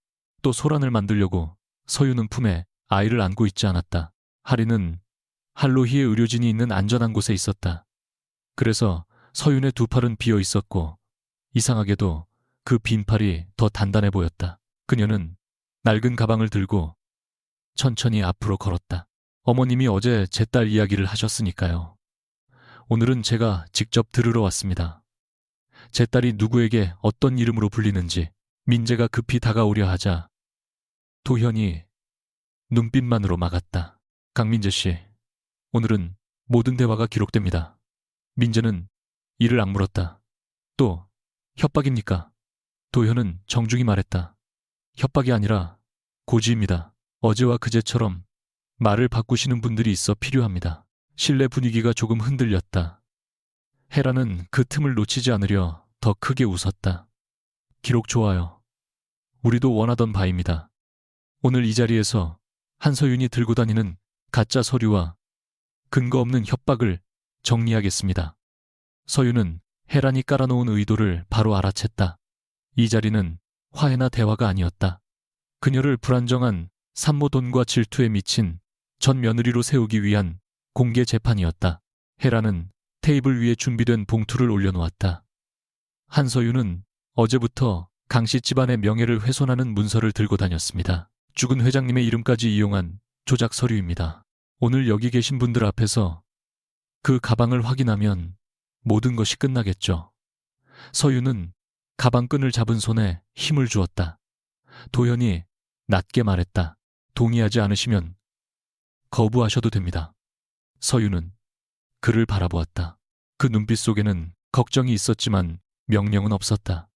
또 소란을 만들려고. 서윤은 품에 아이를 안고 있지 않았다. 하리는 할로히의 의료진이 있는 안전한 곳에 있었다. 그래서 서윤의 2팔은 비어 있었고 이상하게도 그 빈 팔이 더 단단해 보였다. 그녀는 낡은 가방을 들고 천천히 앞으로 걸었다. 어머님이 어제 제 딸 이야기를 하셨으니까요. 오늘은 제가 직접 들으러 왔습니다. 제 딸이 누구에게 어떤 이름으로 불리는지. 민재가 급히 다가오려 하자 도현이 눈빛만으로 막았다. 강민재 씨, 오늘은 모든 대화가 기록됩니다. 민재는 이를 악물었다. 또 협박입니까? 도현은 정중히 말했다. 협박이 아니라 고지입니다. 어제와 그제처럼 말을 바꾸시는 분들이 있어 필요합니다. 실내 분위기가 조금 흔들렸다. 헤라는 그 틈을 놓치지 않으려 더 크게 웃었다. 기록 좋아요. 우리도 원하던 바입니다. 오늘 이 자리에서 한서윤이 들고 다니는 가짜 서류와 근거 없는 협박을 정리하겠습니다. 서윤은 헤란이 깔아놓은 의도를 바로 알아챘다. 이 자리는 화해나 대화가 아니었다. 그녀를 불안정한 산모돈과 질투에 미친 전 며느리로 세우기 위한 공개 재판이었다. 헤라는 테이블 위에 준비된 봉투를 올려놓았다. 한서윤은 어제부터 강씨 집안의 명예를 훼손하는 문서를 들고 다녔습니다. 죽은 회장님의 이름까지 이용한 조작 서류입니다. 오늘 여기 계신 분들 앞에서 그 가방을 확인하면 모든 것이 끝나겠죠. 서윤은 가방끈을 잡은 손에 힘을 주었다. 도현이 낮게 말했다. 동의하지 않으시면 거부하셔도 됩니다. 서윤은 그를 바라보았다. 그 눈빛 속에는 걱정이 있었지만 명령은 없었다.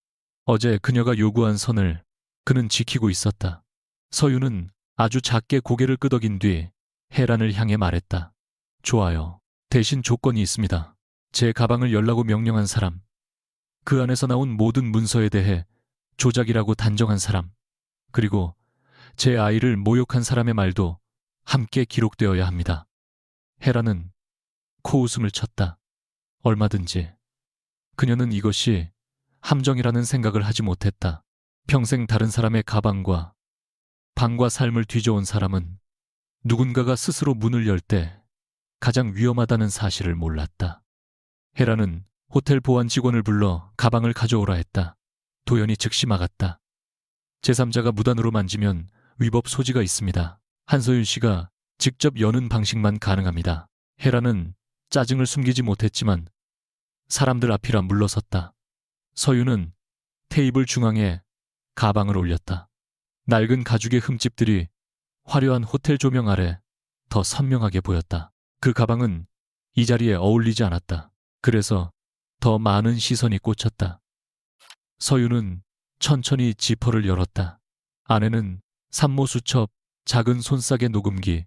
어제 그녀가 요구한 선을 그는 지키고 있었다. 서윤은 아주 작게 고개를 끄덕인 뒤 헤란을 향해 말했다. 좋아요. 대신 조건이 있습니다. 제 가방을 열라고 명령한 사람, 그 안에서 나온 모든 문서에 대해 조작이라고 단정한 사람, 그리고 제 아이를 모욕한 사람의 말도 함께 기록되어야 합니다. 헤라는 코웃음을 쳤다. 얼마든지. 그녀는 이것이 함정이라는 생각을 하지 못했다. 평생 다른 사람의 가방과 방과 삶을 뒤져온 사람은 누군가가 스스로 문을 열 때 가장 위험하다는 사실을 몰랐다. 헤라는 호텔 보안 직원을 불러 가방을 가져오라 했다. 도연이 즉시 막았다. 제3자가 무단으로 만지면 위법 소지가 있습니다. 한서윤 씨가 직접 여는 방식만 가능합니다. 헤라는 짜증을 숨기지 못했지만 사람들 앞이라 물러섰다. 서윤은 테이블 중앙에 가방을 올렸다. 낡은 가죽의 흠집들이 화려한 호텔 조명 아래 더 선명하게 보였다. 그 가방은 이 자리에 어울리지 않았다. 그래서 더 많은 시선이 꽂혔다. 서윤은 천천히 지퍼를 열었다. 안에는 산모수첩, 작은 손싸개 녹음기,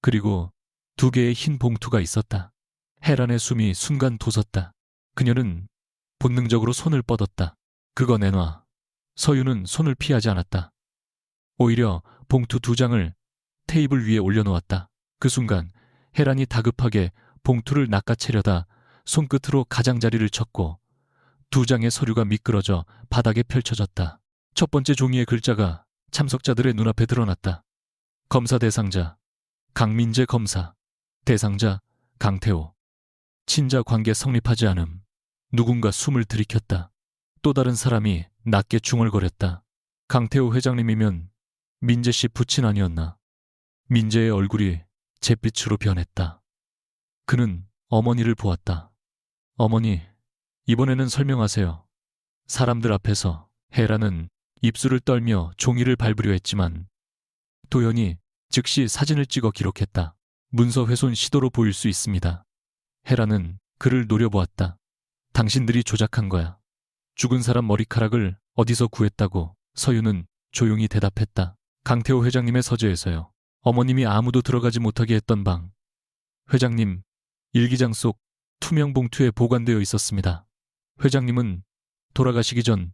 그리고 2개의 흰 봉투가 있었다. 헤란의 숨이 순간 돋았다. 그녀는 본능적으로 손을 뻗었다. 그거 내놔. 서윤은 손을 피하지 않았다. 오히려 봉투 2장을 테이블 위에 올려놓았다. 그 순간 헤란이 다급하게 봉투를 낚아채려다 손끝으로 가장자리를 쳤고 2장의 서류가 미끄러져 바닥에 펼쳐졌다. 첫 번째 종이의 글자가 참석자들의 눈앞에 드러났다. 검사 대상자 강민재 검사, 대상자 강태호. 친자 관계 성립하지 않음. 누군가 숨을 들이켰다. 또 다른 사람이 낮게 중얼거렸다. 강태호 회장님이면 민재 씨 부친 아니었나. 민재의 얼굴이 잿빛으로 변했다. 그는 어머니를 보았다. 어머니, 이번에는 설명하세요. 사람들 앞에서. 헤라는 입술을 떨며 종이를 밟으려 했지만 도연이 즉시 사진을 찍어 기록했다. 문서 훼손 시도로 보일 수 있습니다. 헤라는 그를 노려보았다. 당신들이 조작한 거야. 죽은 사람 머리카락을 어디서 구했다고. 서윤은 조용히 대답했다. 강태호 회장님의 서재에서요. 어머님이 아무도 들어가지 못하게 했던 방. 회장님 일기장 속 투명 봉투에 보관되어 있었습니다. 회장님은 돌아가시기 전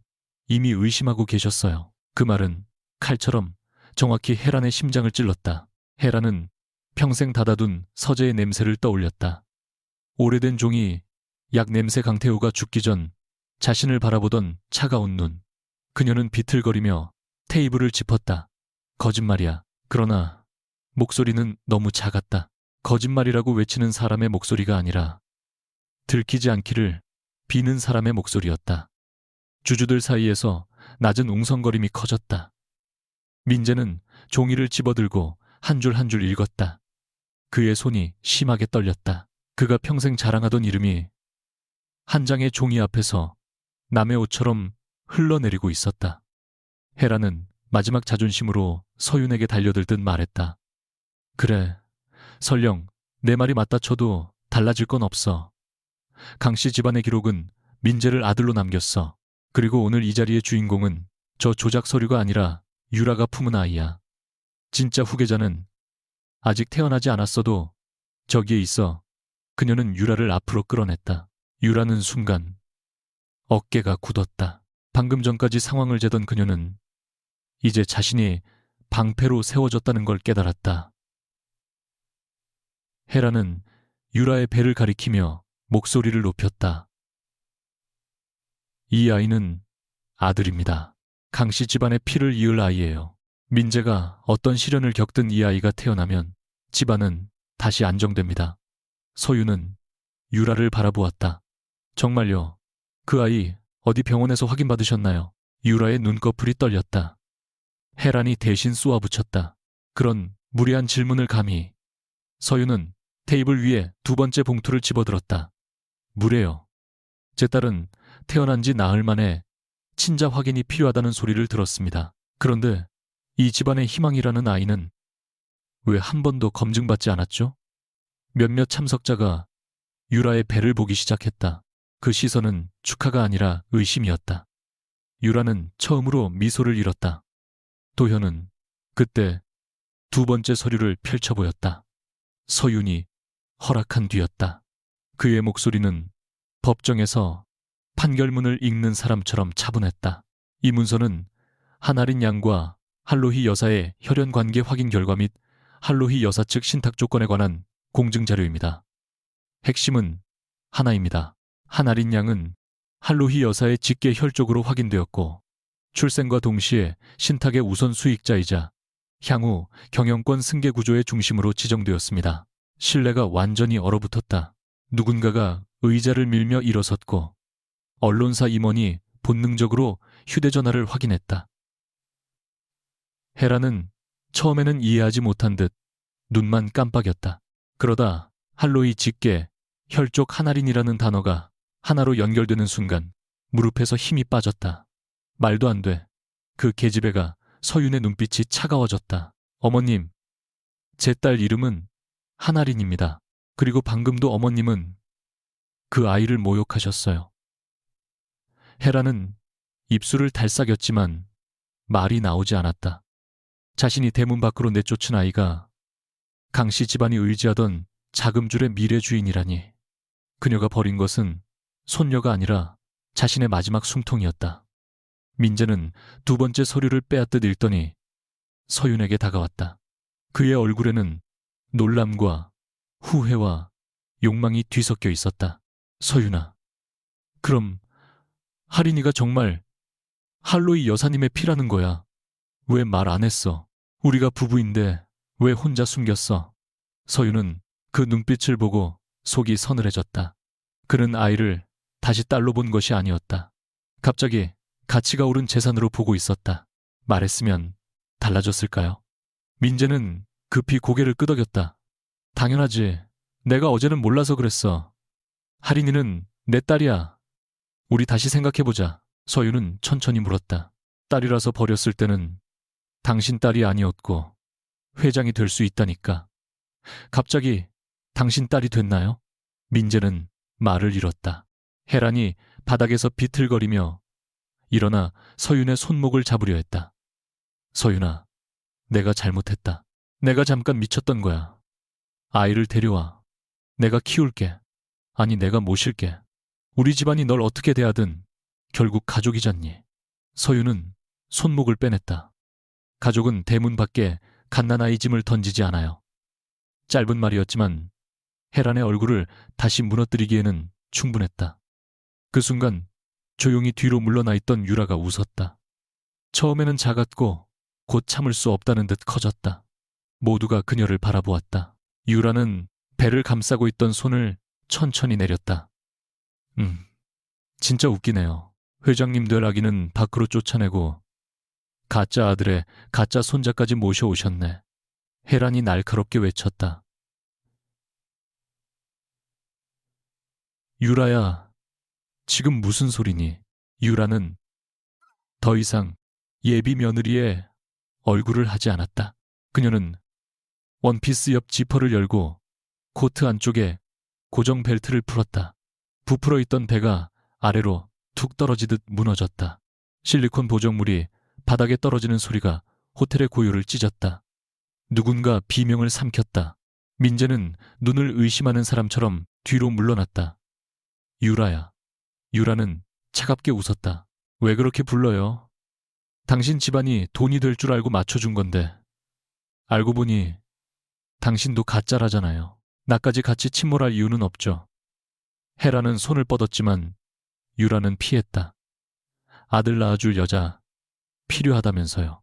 이미 의심하고 계셨어요. 그 말은 칼처럼 정확히 헤란의 심장을 찔렀다. 헤란은 평생 닫아둔 서재의 냄새를 떠올렸다. 오래된 종이, 약 냄새. 강태호가 죽기 전 자신을 바라보던 차가운 눈. 그녀는 비틀거리며 테이블을 짚었다. 거짓말이야. 그러나 목소리는 너무 작았다. 거짓말이라고 외치는 사람의 목소리가 아니라 들키지 않기를 비는 사람의 목소리였다. 주주들 사이에서 낮은 웅성거림이 커졌다. 민재는 종이를 집어들고 한 줄 한 줄 읽었다. 그의 손이 심하게 떨렸다. 그가 평생 자랑하던 이름이 한 장의 종이 앞에서 남의 옷처럼 흘러내리고 있었다. 헤라는 마지막 자존심으로 서윤에게 달려들듯 말했다. 그래, 설령 내 말이 맞다 쳐도 달라질 건 없어. 강씨 집안의 기록은 민재를 아들로 남겼어. 그리고 오늘 이 자리의 주인공은 저 조작 서류가 아니라 유라가 품은 아이야. 진짜 후계자는 아직 태어나지 않았어도 저기에 있어. 그녀는 유라를 앞으로 끌어냈다. 유라는 순간 어깨가 굳었다. 방금 전까지 상황을 재던 그녀는 이제 자신이 방패로 세워졌다는 걸 깨달았다. 헤라는 유라의 배를 가리키며 목소리를 높였다. 이 아이는 아들입니다. 강씨 집안의 피를 이을 아이예요. 민재가 어떤 시련을 겪든 이 아이가 태어나면 집안은 다시 안정됩니다. 서윤은 유라를 바라보았다. 정말요? 그 아이 어디 병원에서 확인받으셨나요? 유라의 눈꺼풀이 떨렸다. 헤란이 대신 쏘아붙였다. 그런 무례한 질문을 감히. 서윤은 테이블 위에 2번째 봉투를 집어들었다. 무례요. 제 딸은 태어난 지 나흘 만에 친자 확인이 필요하다는 소리를 들었습니다. 그런데 이 집안의 희망이라는 아이는 왜 한 번도 검증받지 않았죠? 몇몇 참석자가 유라의 배를 보기 시작했다. 그 시선은 축하가 아니라 의심이었다. 유라는 처음으로 미소를 잃었다. 도현은 그때 2번째 서류를 펼쳐 보였다. 서윤이 허락한 뒤였다. 그의 목소리는 법정에서 판결문을 읽는 사람처럼 차분했다. 이 문서는 한아린 양과 할로히 여사의 혈연 관계 확인 결과 및 할로히 여사 측 신탁 조건에 관한 공증 자료입니다. 핵심은 하나입니다. 한아린 양은 할로히 여사의 직계 혈족으로 확인되었고 출생과 동시에 신탁의 우선 수익자이자 향후 경영권 승계 구조의 중심으로 지정되었습니다. 신뢰가 완전히 얼어붙었다. 누군가가 의자를 밀며 일어섰고 언론사 임원이 본능적으로 휴대전화를 확인했다. 헤라는 처음에는 이해하지 못한 듯 눈만 깜빡였다. 그러다 할로이 직계, 혈족 하나린이라는 단어가 하나로 연결되는 순간 무릎에서 힘이 빠졌다. 말도 안 돼. 그 계집애가 서윤의 눈빛이 차가워졌다. 어머님, 제 딸 이름은 하나린입니다. 그리고 방금도 어머님은 그 아이를 모욕하셨어요. 헤라는 입술을 달싹였지만 말이 나오지 않았다. 자신이 대문 밖으로 내쫓은 아이가 강씨 집안이 의지하던 자금줄의 미래 주인이라니. 그녀가 버린 것은 손녀가 아니라 자신의 마지막 숨통이었다. 민재는 두 번째 서류를 빼앗듯 읽더니 서윤에게 다가왔다. 그의 얼굴에는 놀람과 후회와 욕망이 뒤섞여 있었다. 서윤아, 그럼 하린이가 정말 할로이 여사님의 피라는 거야. 왜 말 안 했어? 우리가 부부인데 왜 혼자 숨겼어? 서윤은 그 눈빛을 보고 속이 서늘해졌다. 그는 아이를 다시 딸로 본 것이 아니었다. 갑자기 가치가 오른 재산으로 보고 있었다. 말했으면 달라졌을까요? 민재는 급히 고개를 끄덕였다. 당연하지. 내가 어제는 몰라서 그랬어. 하린이는 내 딸이야. 우리 다시 생각해보자. 서윤은 천천히 물었다. 딸이라서 버렸을 때는 당신 딸이 아니었고 회장이 될 수 있다니까. 갑자기 당신 딸이 됐나요? 민재는 말을 잃었다. 혜란이 바닥에서 비틀거리며 일어나 서윤의 손목을 잡으려 했다. 서윤아, 내가 잘못했다. 내가 잠깐 미쳤던 거야. 아이를 데려와. 내가 키울게. 아니, 내가 모실게. 우리 집안이 널 어떻게 대하든 결국 가족이잖니. 서윤은 손목을 빼냈다. 가족은 대문 밖에 갓난아이 짐을 던지지 않아요. 짧은 말이었지만 혜란의 얼굴을 다시 무너뜨리기에는 충분했다. 그 순간 조용히 뒤로 물러나 있던 유라가 웃었다. 처음에는 작았고 곧 참을 수 없다는 듯 커졌다. 모두가 그녀를 바라보았다. 유라는 배를 감싸고 있던 손을 천천히 내렸다. 진짜 웃기네요. 회장님 될 아기는 밖으로 쫓아내고 가짜 아들의 가짜 손자까지 모셔오셨네. 혜란이 날카롭게 외쳤다. 유라야, 지금 무슨 소리니? 유라는 더 이상 예비 며느리의 얼굴을 하지 않았다. 그녀는 원피스 옆 지퍼를 열고 코트 안쪽에 고정 벨트를 풀었다. 부풀어 있던 배가 아래로 툭 떨어지듯 무너졌다. 실리콘 보정물이 바닥에 떨어지는 소리가 호텔의 고요를 찢었다. 누군가 비명을 삼켰다. 민재는 눈을 의심하는 사람처럼 뒤로 물러났다. 유라야. 유라는 차갑게 웃었다. 왜 그렇게 불러요? 당신 집안이 돈이 될 줄 알고 맞춰준 건데. 알고 보니 당신도 가짜라잖아요. 나까지 같이 침몰할 이유는 없죠. 헤라는 손을 뻗었지만 유라는 피했다. 아들 낳아줄 여자 필요하다면서요.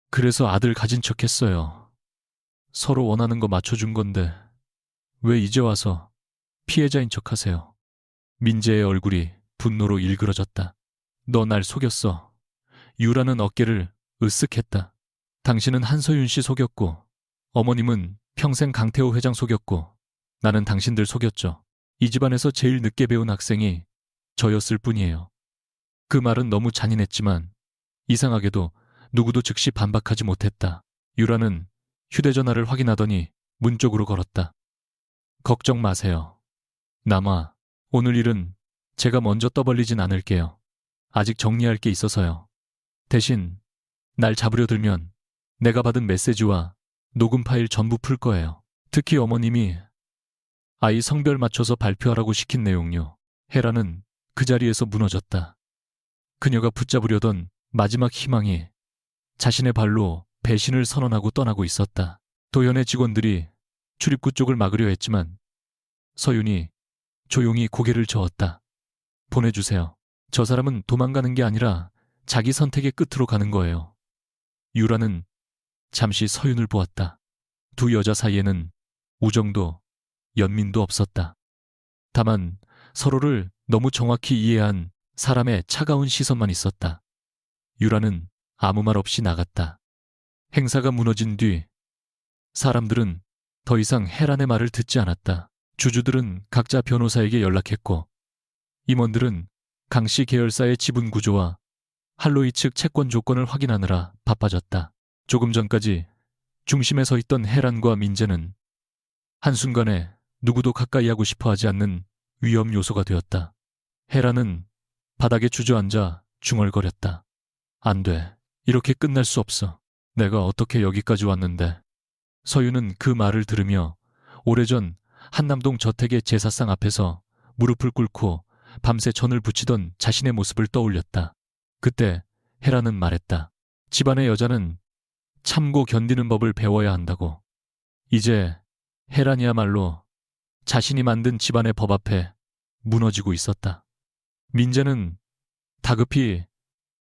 그래서 아들 가진 척 했어요. 서로 원하는 거 맞춰준 건데 왜 이제 와서 피해자인 척 하세요? 민재의 얼굴이 분노로 일그러졌다. 너 날 속였어. 유라는 어깨를 으쓱했다. 당신은 한서윤 씨 속였고 어머님은 평생 강태호 회장 속였고 나는 당신들 속였죠. 이 집안에서 제일 늦게 배운 학생이 저였을 뿐이에요. 그 말은 너무 잔인했지만 이상하게도 누구도 즉시 반박하지 못했다. 유라는 휴대전화를 확인하더니 문 쪽으로 걸었다. 걱정 마세요. 남아, 오늘 일은 제가 먼저 떠벌리진 않을게요. 아직 정리할 게 있어서요. 대신 날 잡으려 들면 내가 받은 메시지와 녹음 파일 전부 풀 거예요. 특히 어머님이 아이 성별 맞춰서 발표하라고 시킨 내용요. 헤라는 그 자리에서 무너졌다. 그녀가 붙잡으려던 마지막 희망이 자신의 발로 배신을 선언하고 떠나고 있었다. 도연의 직원들이 출입구 쪽을 막으려 했지만 서윤이 조용히 고개를 저었다. 보내주세요. 저 사람은 도망가는 게 아니라 자기 선택의 끝으로 가는 거예요. 유라는 잠시 서윤을 보았다. 두 여자 사이에는 우정도 연민도 없었다. 다만 서로를 너무 정확히 이해한 사람의 차가운 시선만 있었다. 유라는 아무 말 없이 나갔다. 행사가 무너진 뒤 사람들은 더 이상 혜란의 말을 듣지 않았다. 주주들은 각자 변호사에게 연락했고 임원들은 강씨 계열사의 지분 구조와 할로이 측 채권 조건을 확인하느라 바빠졌다. 조금 전까지 중심에 서 있던 혜란과 민재는 한순간에 누구도 가까이 하고 싶어 하지 않는 위험 요소가 되었다. 혜란은 바닥에 주저앉아 중얼거렸다. 안 돼. 이렇게 끝날 수 없어. 내가 어떻게 여기까지 왔는데. 서윤은 그 말을 들으며 오래전 한남동 저택의 제사상 앞에서 무릎을 꿇고 밤새 전을 부치던 자신의 모습을 떠올렸다. 그때 혜란은 말했다. 집안의 여자는 참고 견디는 법을 배워야 한다고. 이제 혜란이야말로 자신이 만든 집안의 법 앞에 무너지고 있었다. 민재는 다급히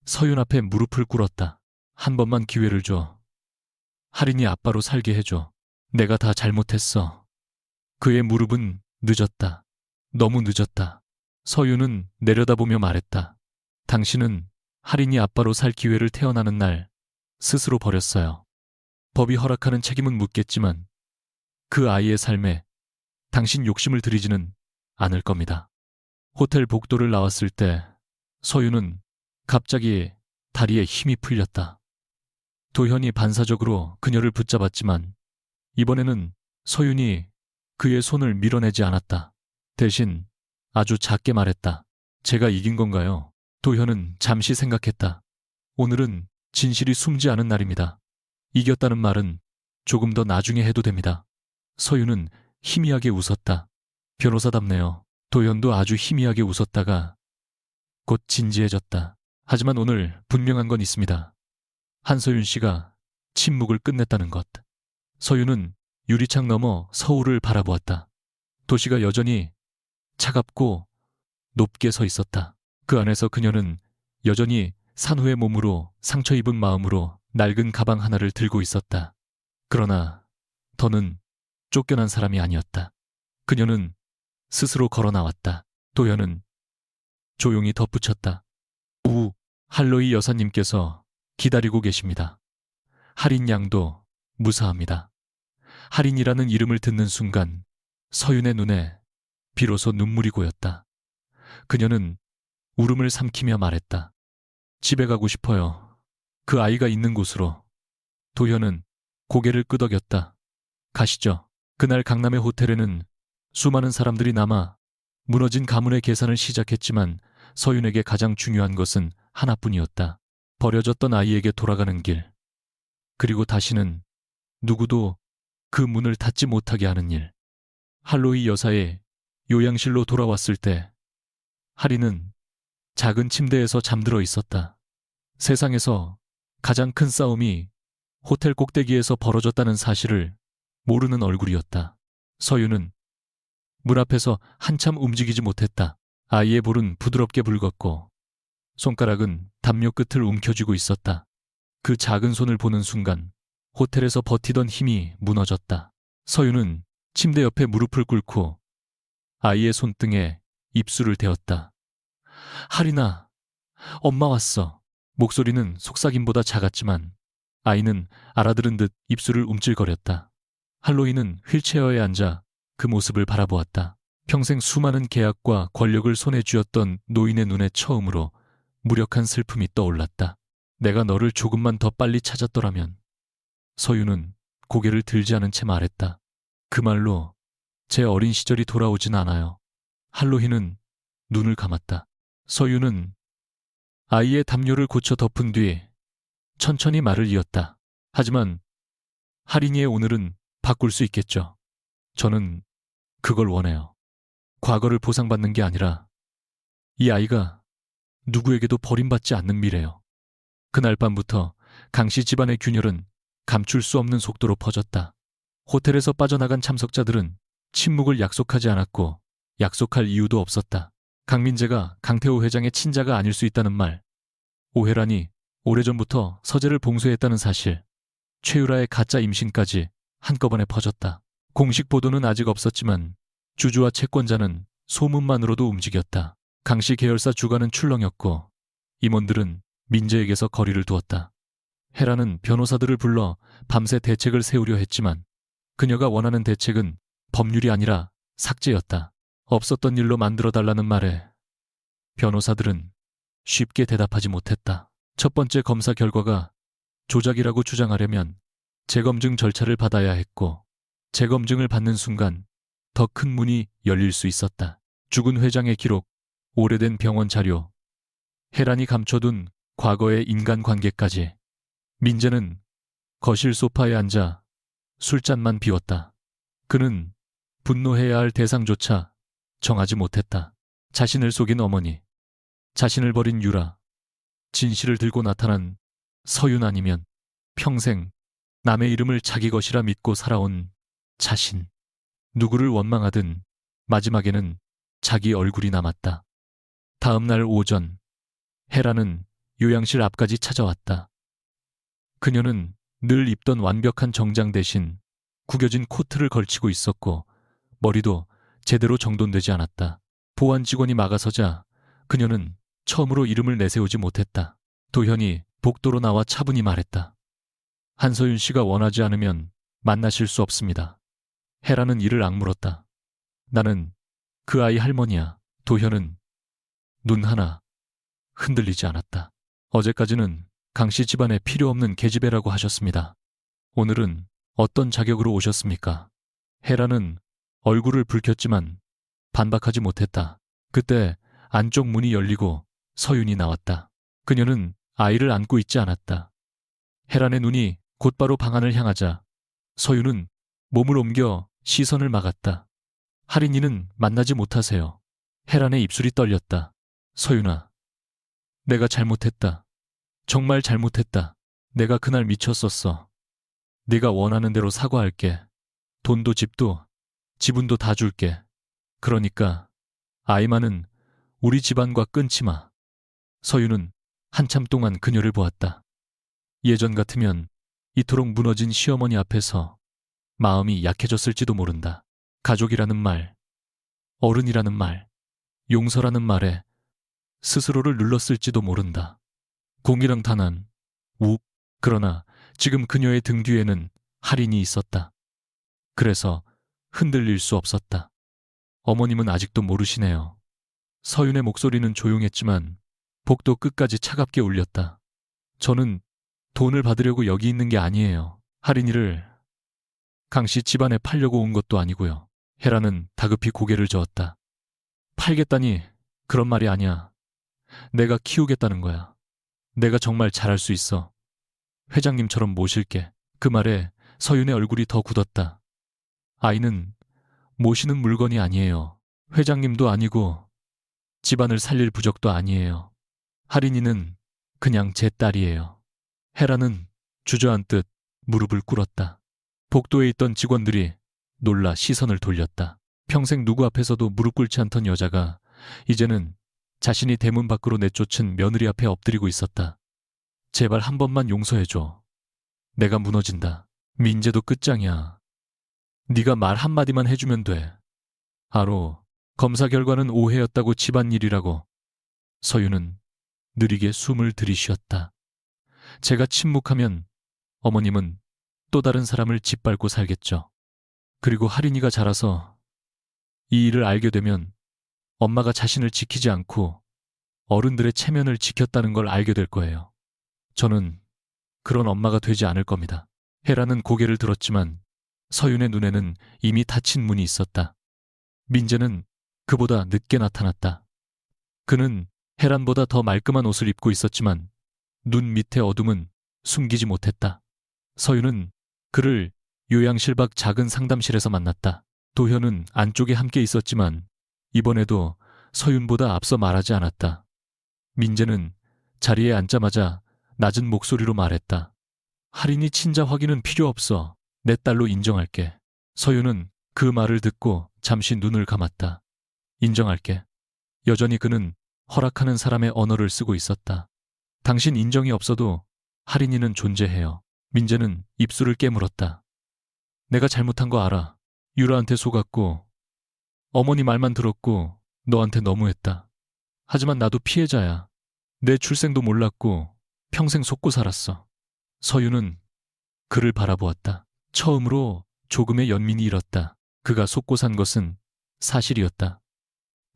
서윤 앞에 무릎을 꿇었다. 한 번만 기회를 줘. 할인이 아빠로 살게 해줘. 내가 다 잘못했어. 그의 무릎은 늦었다. 너무 늦었다. 서윤은 내려다보며 말했다. 당신은 할인이 아빠로 살 기회를 태어나는 날 스스로 버렸어요. 법이 허락하는 책임은 묻겠지만 그 아이의 삶에 당신 욕심을 들이지는 않을 겁니다. 호텔 복도를 나왔을 때 서윤은 갑자기 다리에 힘이 풀렸다. 도현이 반사적으로 그녀를 붙잡았지만 이번에는 서윤이 그의 손을 밀어내지 않았다. 대신 아주 작게 말했다. 제가 이긴 건가요? 도현은 잠시 생각했다. 오늘은 진실이 숨지 않은 날입니다. 이겼다는 말은 조금 더 나중에 해도 됩니다. 서윤은 희미하게 웃었다. 변호사답네요. 도현도 아주 희미하게 웃었다가 곧 진지해졌다. 하지만 오늘 분명한 건 있습니다. 한서윤 씨가 침묵을 끝냈다는 것. 서윤은 유리창 너머 서울을 바라보았다. 도시가 여전히 차갑고 높게 서 있었다. 그 안에서 그녀는 여전히 산후의 몸으로 상처 입은 마음으로 낡은 가방 하나를 들고 있었다. 그러나 더는 쫓겨난 사람이 아니었다. 그녀는 스스로 걸어 나왔다. 도현은 조용히 덧붙였다. 할로이 여사님께서 기다리고 계십니다. 할인 양도 무사합니다. 할인이라는 이름을 듣는 순간 서윤의 눈에 비로소 눈물이 고였다. 그녀는 울음을 삼키며 말했다. 집에 가고 싶어요. 그 아이가 있는 곳으로. 도현은 고개를 끄덕였다. 가시죠. 그날 강남의 호텔에는 수많은 사람들이 남아 무너진 가문의 계산을 시작했지만 서윤에게 가장 중요한 것은 하나뿐이었다. 버려졌던 아이에게 돌아가는 길. 그리고 다시는 누구도 그 문을 닫지 못하게 하는 일. 할로이 여사의 요양실로 돌아왔을 때 할인은 작은 침대에서 잠들어 있었다. 세상에서 가장 큰 싸움이 호텔 꼭대기에서 벌어졌다는 사실을 모르는 얼굴이었다. 서윤은 문 앞에서 한참 움직이지 못했다. 아이의 볼은 부드럽게 붉었고 손가락은 담요 끝을 움켜쥐고 있었다. 그 작은 손을 보는 순간 호텔에서 버티던 힘이 무너졌다. 서윤은 침대 옆에 무릎을 꿇고 아이의 손등에 입술을 대었다. 할인아, 엄마 왔어. 목소리는 속삭임보다 작았지만 아이는 알아들은 듯 입술을 움찔거렸다. 할로이는 휠체어에 앉아 그 모습을 바라보았다. 평생 수많은 계약과 권력을 손에 쥐었던 노인의 눈에 처음으로 무력한 슬픔이 떠올랐다. 내가 너를 조금만 더 빨리 찾았더라면. 서윤은 고개를 들지 않은 채 말했다. 그 말로 제 어린 시절이 돌아오진 않아요. 할로이는 눈을 감았다. 서윤은 아이의 담요를 고쳐 덮은 뒤 천천히 말을 이었다. 하지만 할인이의 오늘은 바꿀 수 있겠죠. 저는 그걸 원해요. 과거를 보상받는 게 아니라 이 아이가 누구에게도 버림받지 않는 미래요. 그날 밤부터 강씨 집안의 균열은 감출 수 없는 속도로 퍼졌다. 호텔에서 빠져나간 참석자들은 침묵을 약속하지 않았고 약속할 이유도 없었다. 강민재가 강태호 회장의 친자가 아닐 수 있다는 말, 오해란이 오래전부터 서재를 봉쇄했다는 사실, 최유라의 가짜 임신까지 한꺼번에 퍼졌다. 공식 보도는 아직 없었지만 주주와 채권자는 소문만으로도 움직였다. 강씨 계열사 주가는 출렁였고 임원들은 민재에게서 거리를 두었다. 헤라는 변호사들을 불러 밤새 대책을 세우려 했지만 그녀가 원하는 대책은 법률이 아니라 삭제였다. 없었던 일로 만들어달라는 말에 변호사들은 쉽게 대답하지 못했다. 첫 번째 검사 결과가 조작이라고 주장하려면 재검증 절차를 받아야 했고 재검증을 받는 순간 더 큰 문이 열릴 수 있었다. 죽은 회장의 기록, 오래된 병원 자료, 헤란이 감춰둔 과거의 인간관계까지. 민재는 거실 소파에 앉아 술잔만 비웠다. 그는 분노해야 할 대상조차 정하지 못했다. 자신을 속인 어머니, 자신을 버린 유라, 진실을 들고 나타난 서윤 아니면 평생 남의 이름을 자기 것이라 믿고 살아온 자신. 누구를 원망하든 마지막에는 자기 얼굴이 남았다. 다음 날 오전, 헤라는 요양실 앞까지 찾아왔다. 그녀는 늘 입던 완벽한 정장 대신 구겨진 코트를 걸치고 있었고 머리도 제대로 정돈되지 않았다. 보안 직원이 막아서자 그녀는 처음으로 이름을 내세우지 못했다. 도현이 복도로 나와 차분히 말했다. 한서윤 씨가 원하지 않으면 만나실 수 없습니다. 헤라는 이를 악물었다. 나는 그 아이 할머니야. 도현은 눈 하나 흔들리지 않았다. 어제까지는 강씨 집안에 필요 없는 계집애라고 하셨습니다. 오늘은 어떤 자격으로 오셨습니까? 헤라는 얼굴을 붉혔지만 반박하지 못했다. 그때 안쪽 문이 열리고 서윤이 나왔다. 그녀는 아이를 안고 있지 않았다. 헤란의 눈이 곧바로 방 안을 향하자 서윤은 몸을 옮겨 시선을 막았다. 할인이는 만나지 못하세요. 헤란의 입술이 떨렸다. 서윤아, 내가 잘못했다. 정말 잘못했다. 내가 그날 미쳤었어. 네가 원하는 대로 사과할게. 돈도 집도 지분도 다 줄게. 그러니까 아이만은 우리 집안과 끊지 마. 서윤은 한참 동안 그녀를 보았다. 예전 같으면 이토록 무너진 시어머니 앞에서 마음이 약해졌을지도 모른다. 가족이라는 말, 어른이라는 말, 용서라는 말에 스스로를 눌렀을지도 모른다. 공이랑 단한, 욱. 그러나 지금 그녀의 등 뒤에는 할인이 있었다. 그래서 흔들릴 수 없었다. 어머님은 아직도 모르시네요. 서윤의 목소리는 조용했지만 복도 끝까지 차갑게 울렸다. 저는 돈을 받으려고 여기 있는 게 아니에요. 할인이를 강씨 집안에 팔려고 온 것도 아니고요. 헤라는 다급히 고개를 저었다. 팔겠다니 그런 말이 아니야. 내가 키우겠다는 거야. 내가 정말 잘할 수 있어. 회장님처럼 모실게. 그 말에 서윤의 얼굴이 더 굳었다. 아이는 모시는 물건이 아니에요. 회장님도 아니고 집안을 살릴 부적도 아니에요. 할인이는 그냥 제 딸이에요. 헤라는 주저앉듯 무릎을 꿇었다. 복도에 있던 직원들이 놀라 시선을 돌렸다. 평생 누구 앞에서도 무릎 꿇지 않던 여자가 이제는 자신이 대문 밖으로 내쫓은 며느리 앞에 엎드리고 있었다. 제발 한 번만 용서해줘. 내가 무너진다. 민재도 끝장이야. 네가 말 한마디만 해주면 돼. 아로, 검사 결과는 오해였다고 집안일이라고. 서윤은 느리게 숨을 들이쉬었다. 제가 침묵하면 어머님은 또 다른 사람을 짓밟고 살겠죠. 그리고 할인이가 자라서 이 일을 알게 되면 엄마가 자신을 지키지 않고 어른들의 체면을 지켰다는 걸 알게 될 거예요. 저는 그런 엄마가 되지 않을 겁니다. 헤라는 고개를 들었지만 서윤의 눈에는 이미 닫힌 문이 있었다. 민재는 그보다 늦게 나타났다. 그는 헤란보다 더 말끔한 옷을 입고 있었지만 눈 밑의 어둠은 숨기지 못했다. 서윤은 그를 요양실 밖 작은 상담실에서 만났다. 도현은 안쪽에 함께 있었지만 이번에도 서윤보다 앞서 말하지 않았다. 민재는 자리에 앉자마자 낮은 목소리로 말했다. 할인이 친자 확인은 필요 없어. 내 딸로 인정할게. 서윤은 그 말을 듣고 잠시 눈을 감았다. 인정할게. 여전히 그는 허락하는 사람의 언어를 쓰고 있었다. 당신 인정이 없어도 할인이는 존재해요. 민재는 입술을 깨물었다. 내가 잘못한 거 알아. 유라한테 속았고 어머니 말만 들었고 너한테 너무했다. 하지만 나도 피해자야. 내 출생도 몰랐고 평생 속고 살았어. 서유는 그를 바라보았다. 처음으로 조금의 연민이 일었다. 그가 속고 산 것은 사실이었다.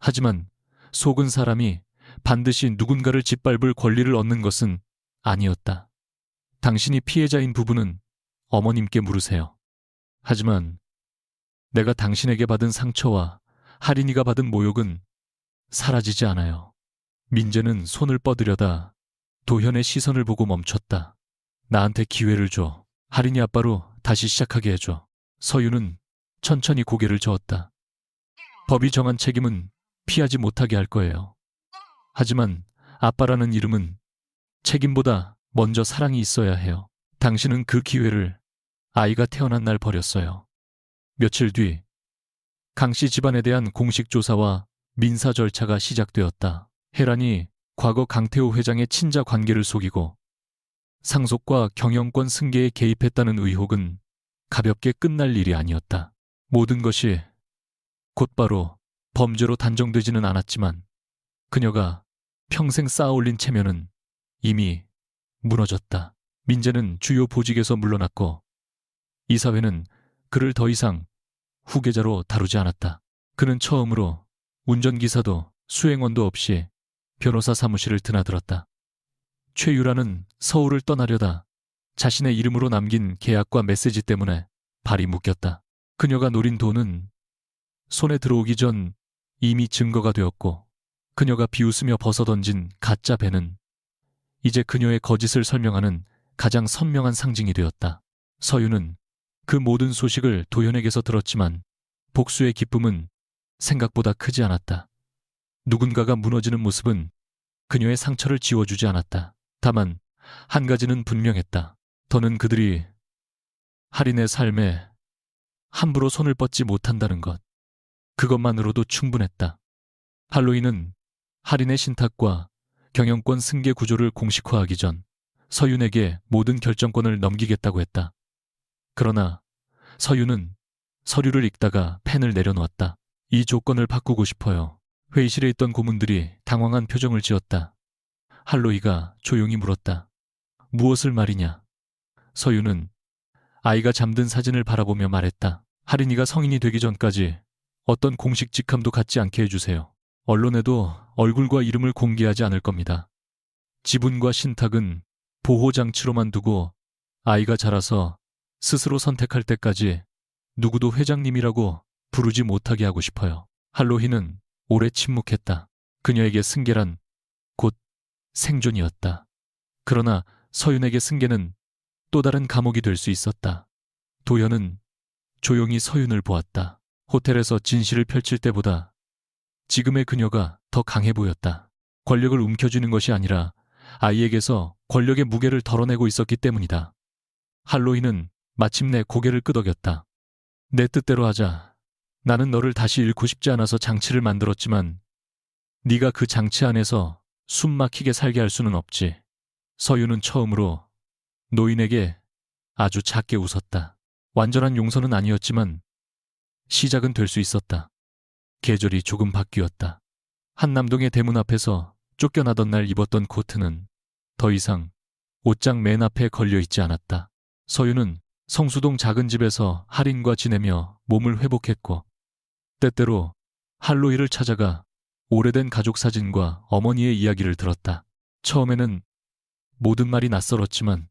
하지만 속은 사람이 반드시 누군가를 짓밟을 권리를 얻는 것은 아니었다. 당신이 피해자인 부분은 어머님께 물으세요. 하지만 내가 당신에게 받은 상처와 할인이가 받은 모욕은 사라지지 않아요. 민재는 손을 뻗으려다 도현의 시선을 보고 멈췄다. 나한테 기회를 줘. 할인이 아빠로 다시 시작하게 해줘. 서유는 천천히 고개를 저었다. 법이 정한 책임은 피하지 못하게 할 거예요. 하지만 아빠라는 이름은 책임보다 먼저 사랑이 있어야 해요. 당신은 그 기회를 아이가 태어난 날 버렸어요. 며칠 뒤 강씨 집안에 대한 공식 조사와 민사 절차가 시작되었다. 혜란이 과거 강태호 회장의 친자 관계를 속이고 상속과 경영권 승계에 개입했다는 의혹은 가볍게 끝날 일이 아니었다. 모든 것이 곧바로 범죄로 단정되지는 않았지만 그녀가 평생 쌓아올린 체면은 이미 무너졌다. 민재는 주요 보직에서 물러났고 이사회는 그를 더 이상 후계자로 다루지 않았다. 그는 처음으로 운전기사도 수행원도 없이 변호사 사무실을 드나들었다. 최유라는 서울을 떠나려다 자신의 이름으로 남긴 계약과 메시지 때문에 발이 묶였다. 그녀가 노린 돈은 손에 들어오기 전 이미 증거가 되었고 그녀가 비웃으며 벗어던진 가짜 배는 이제 그녀의 거짓을 설명하는 가장 선명한 상징이 되었다. 서유는 그 모든 소식을 도현에게서 들었지만 복수의 기쁨은 생각보다 크지 않았다. 누군가가 무너지는 모습은 그녀의 상처를 지워주지 않았다. 다만 한 가지는 분명했다. 더는 그들이 할인의 삶에 함부로 손을 뻗지 못한다는 것. 그것만으로도 충분했다. 할로윈은 할인의 신탁과 경영권 승계 구조를 공식화하기 전 서윤에게 모든 결정권을 넘기겠다고 했다. 그러나 서윤은 서류를 읽다가 펜을 내려놓았다. 이 조건을 바꾸고 싶어요. 회의실에 있던 고문들이 당황한 표정을 지었다. 할로이가 조용히 물었다. 무엇을 말이냐? 서윤은 아이가 잠든 사진을 바라보며 말했다. 할인이가 성인이 되기 전까지 어떤 공식 직함도 갖지 않게 해주세요. 언론에도 얼굴과 이름을 공개하지 않을 겁니다. 지분과 신탁은 보호장치로만 두고 아이가 자라서 스스로 선택할 때까지 누구도 회장님이라고 부르지 못하게 하고 싶어요. 할로히는 오래 침묵했다. 그녀에게 승계란 곧 생존이었다. 그러나 서윤에게 승계는 또 다른 감옥이 될 수 있었다. 도현은 조용히 서윤을 보았다. 호텔에서 진실을 펼칠 때보다 지금의 그녀가 더 강해 보였다. 권력을 움켜쥐는 것이 아니라 아이에게서 권력의 무게를 덜어내고 있었기 때문이다. 할로이는 마침내 고개를 끄덕였다. 내 뜻대로 하자. 나는 너를 다시 잃고 싶지 않아서 장치를 만들었지만 네가 그 장치 안에서 숨 막히게 살게 할 수는 없지. 서윤은 처음으로 노인에게 아주 작게 웃었다. 완전한 용서는 아니었지만 시작은 될 수 있었다. 계절이 조금 바뀌었다. 한남동의 대문 앞에서 쫓겨나던 날 입었던 코트는 더 이상 옷장 맨 앞에 걸려있지 않았다. 서윤은 성수동 작은 집에서 할인과 지내며 몸을 회복했고 때때로 할로이를 찾아가 오래된 가족 사진과 어머니의 이야기를 들었다. 처음에는 모든 말이 낯설었지만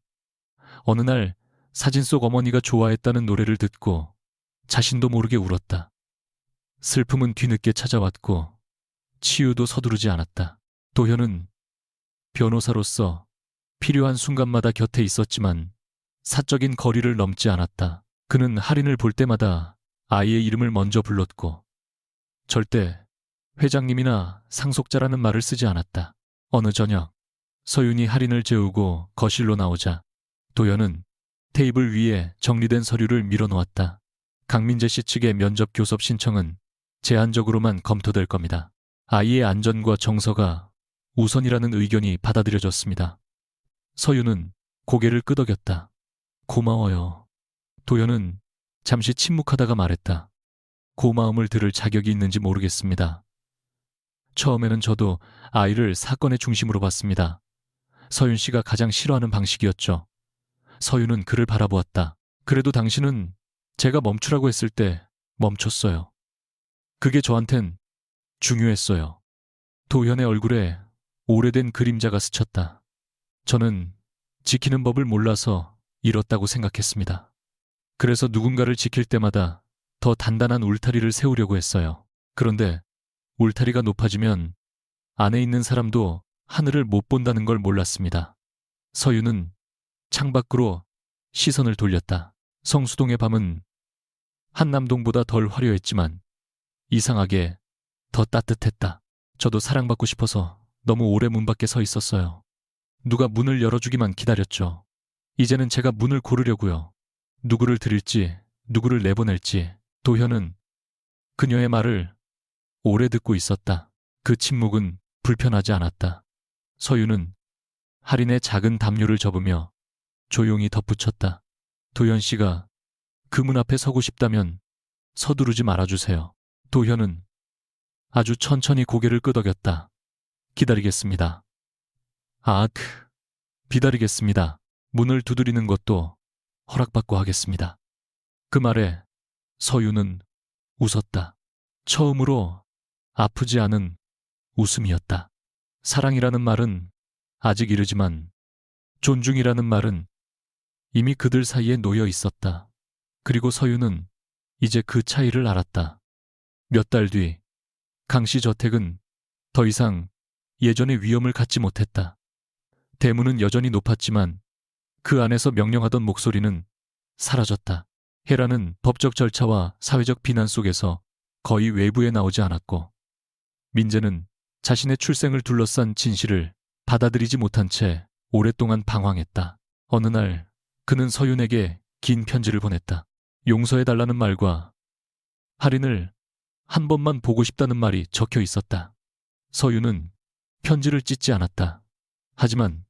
어느 날 사진 속 어머니가 좋아했다는 노래를 듣고 자신도 모르게 울었다. 슬픔은 뒤늦게 찾아왔고 치유도 서두르지 않았다. 도현은 변호사로서 필요한 순간마다 곁에 있었지만 사적인 거리를 넘지 않았다. 그는 할인을 볼 때마다 아이의 이름을 먼저 불렀고 절대 회장님이나 상속자라는 말을 쓰지 않았다. 어느 저녁 서윤이 할인을 재우고 거실로 나오자 도현은 테이블 위에 정리된 서류를 밀어놓았다. 강민재 씨 측의 면접 교섭 신청은 제한적으로만 검토될 겁니다. 아이의 안전과 정서가 우선이라는 의견이 받아들여졌습니다. 서유는 고개를 끄덕였다. 고마워요. 도현은 잠시 침묵하다가 말했다. 고마움을 들을 자격이 있는지 모르겠습니다. 처음에는 저도 아이를 사건의 중심으로 봤습니다. 서윤 씨가 가장 싫어하는 방식이었죠. 서윤은 그를 바라보았다. 그래도 당신은 제가 멈추라고 했을 때 멈췄어요. 그게 저한텐 중요했어요. 도현의 얼굴에 오래된 그림자가 스쳤다. 저는 지키는 법을 몰라서 잃었다고 생각했습니다. 그래서 누군가를 지킬 때마다 더 단단한 울타리를 세우려고 했어요. 그런데 울타리가 높아지면 안에 있는 사람도 하늘을 못 본다는 걸 몰랐습니다. 서유는 창밖으로 시선을 돌렸다. 성수동의 밤은 한남동보다 덜 화려했지만 이상하게 더 따뜻했다. 저도 사랑받고 싶어서 너무 오래 문 밖에 서 있었어요. 누가 문을 열어주기만 기다렸죠. 이제는 제가 문을 고르려고요. 누구를 드릴지, 누구를 내보낼지. 도현은 그녀의 말을 오래 듣고 있었다. 그 침묵은 불편하지 않았다. 서유는 할인의 작은 담요를 접으며 조용히 덧붙였다. 도현 씨가 그 문 앞에 서고 싶다면 서두르지 말아주세요. 도현은 아주 천천히 고개를 끄덕였다. 기다리겠습니다. 기다리겠습니다. 문을 두드리는 것도 허락받고 하겠습니다. 그 말에 서유는 웃었다. 처음으로 아프지 않은 웃음이었다. 사랑이라는 말은 아직 이르지만 존중이라는 말은 이미 그들 사이에 놓여 있었다. 그리고 서유는 이제 그 차이를 알았다. 몇 달 뒤 강씨 저택은 더 이상 예전의 위엄을 갖지 못했다. 대문은 여전히 높았지만 그 안에서 명령하던 목소리는 사라졌다. 혜라는 법적 절차와 사회적 비난 속에서 거의 외부에 나오지 않았고 민재는 자신의 출생을 둘러싼 진실을 받아들이지 못한 채 오랫동안 방황했다. 어느 날 그는 서윤에게 긴 편지를 보냈다. 용서해달라는 말과 할인을 한 번만 보고 싶다는 말이 적혀 있었다. 서윤은 편지를 찢지 않았다. 하지만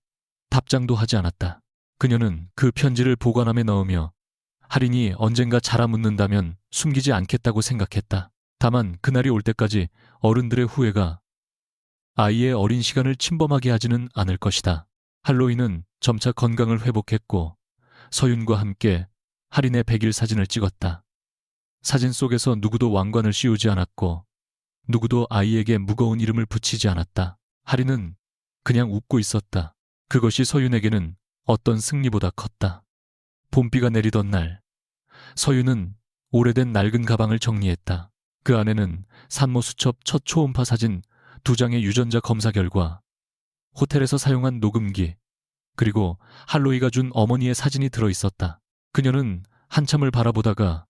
답장도 하지 않았다. 그녀는 그 편지를 보관함에 넣으며 할인이 언젠가 자라묻는다면 숨기지 않겠다고 생각했다. 다만 그날이 올 때까지 어른들의 후회가 아이의 어린 시간을 침범하게 하지는 않을 것이다. 할로윈은 점차 건강을 회복했고 서윤과 함께 할인의 100일 사진을 찍었다. 사진 속에서 누구도 왕관을 씌우지 않았고 누구도 아이에게 무거운 이름을 붙이지 않았다. 할인은 그냥 웃고 있었다. 그것이 서윤에게는 어떤 승리보다 컸다. 봄비가 내리던 날 서윤은 오래된 낡은 가방을 정리했다. 그 안에는 산모 수첩 첫 초음파 사진 2장의 유전자 검사 결과, 호텔에서 사용한 녹음기, 그리고 할로이가 준 어머니의 사진이 들어있었다. 그녀는 한참을 바라보다가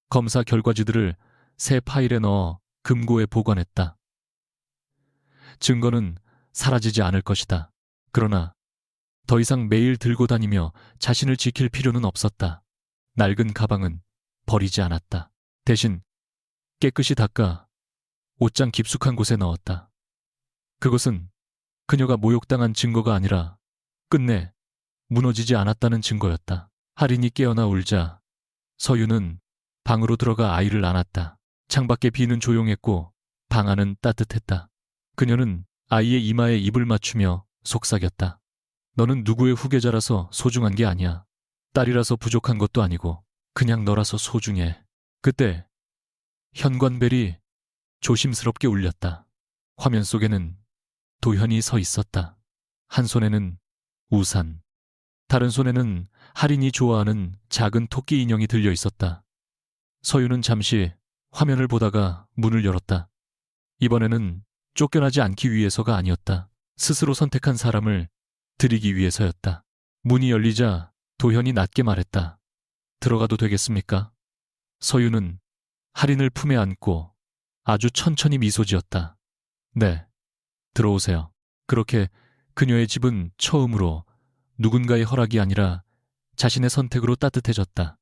검사 결과지들을 새 파일에 넣어 금고에 보관했다. 증거는 사라지지 않을 것이다. 그러나 더 이상 매일 들고 다니며 자신을 지킬 필요는 없었다. 낡은 가방은 버리지 않았다. 대신 깨끗이 닦아 옷장 깊숙한 곳에 넣었다. 그것은 그녀가 모욕당한 증거가 아니라 끝내 무너지지 않았다는 증거였다. 할인이 깨어나 울자 서유는 방으로 들어가 아이를 안았다. 창밖의 비는 조용했고 방 안은 따뜻했다. 그녀는 아이의 이마에 입을 맞추며 속삭였다. 너는 누구의 후계자라서 소중한 게 아니야. 딸이라서 부족한 것도 아니고 그냥 너라서 소중해. 그때 현관벨이 조심스럽게 울렸다. 화면 속에는 도현이 서 있었다. 한 손에는 우산, 다른 손에는 할인이 좋아하는 작은 토끼 인형이 들려 있었다. 서유는 잠시 화면을 보다가 문을 열었다. 이번에는 쫓겨나지 않기 위해서가 아니었다. 스스로 선택한 사람을 드리기 위해서였다. 문이 열리자 도현이 낮게 말했다. 들어가도 되겠습니까? 서유는 할인을 품에 안고 아주 천천히 미소 지었다. 네, 들어오세요. 그렇게 그녀의 집은 처음으로 누군가의 허락이 아니라 자신의 선택으로 따뜻해졌다.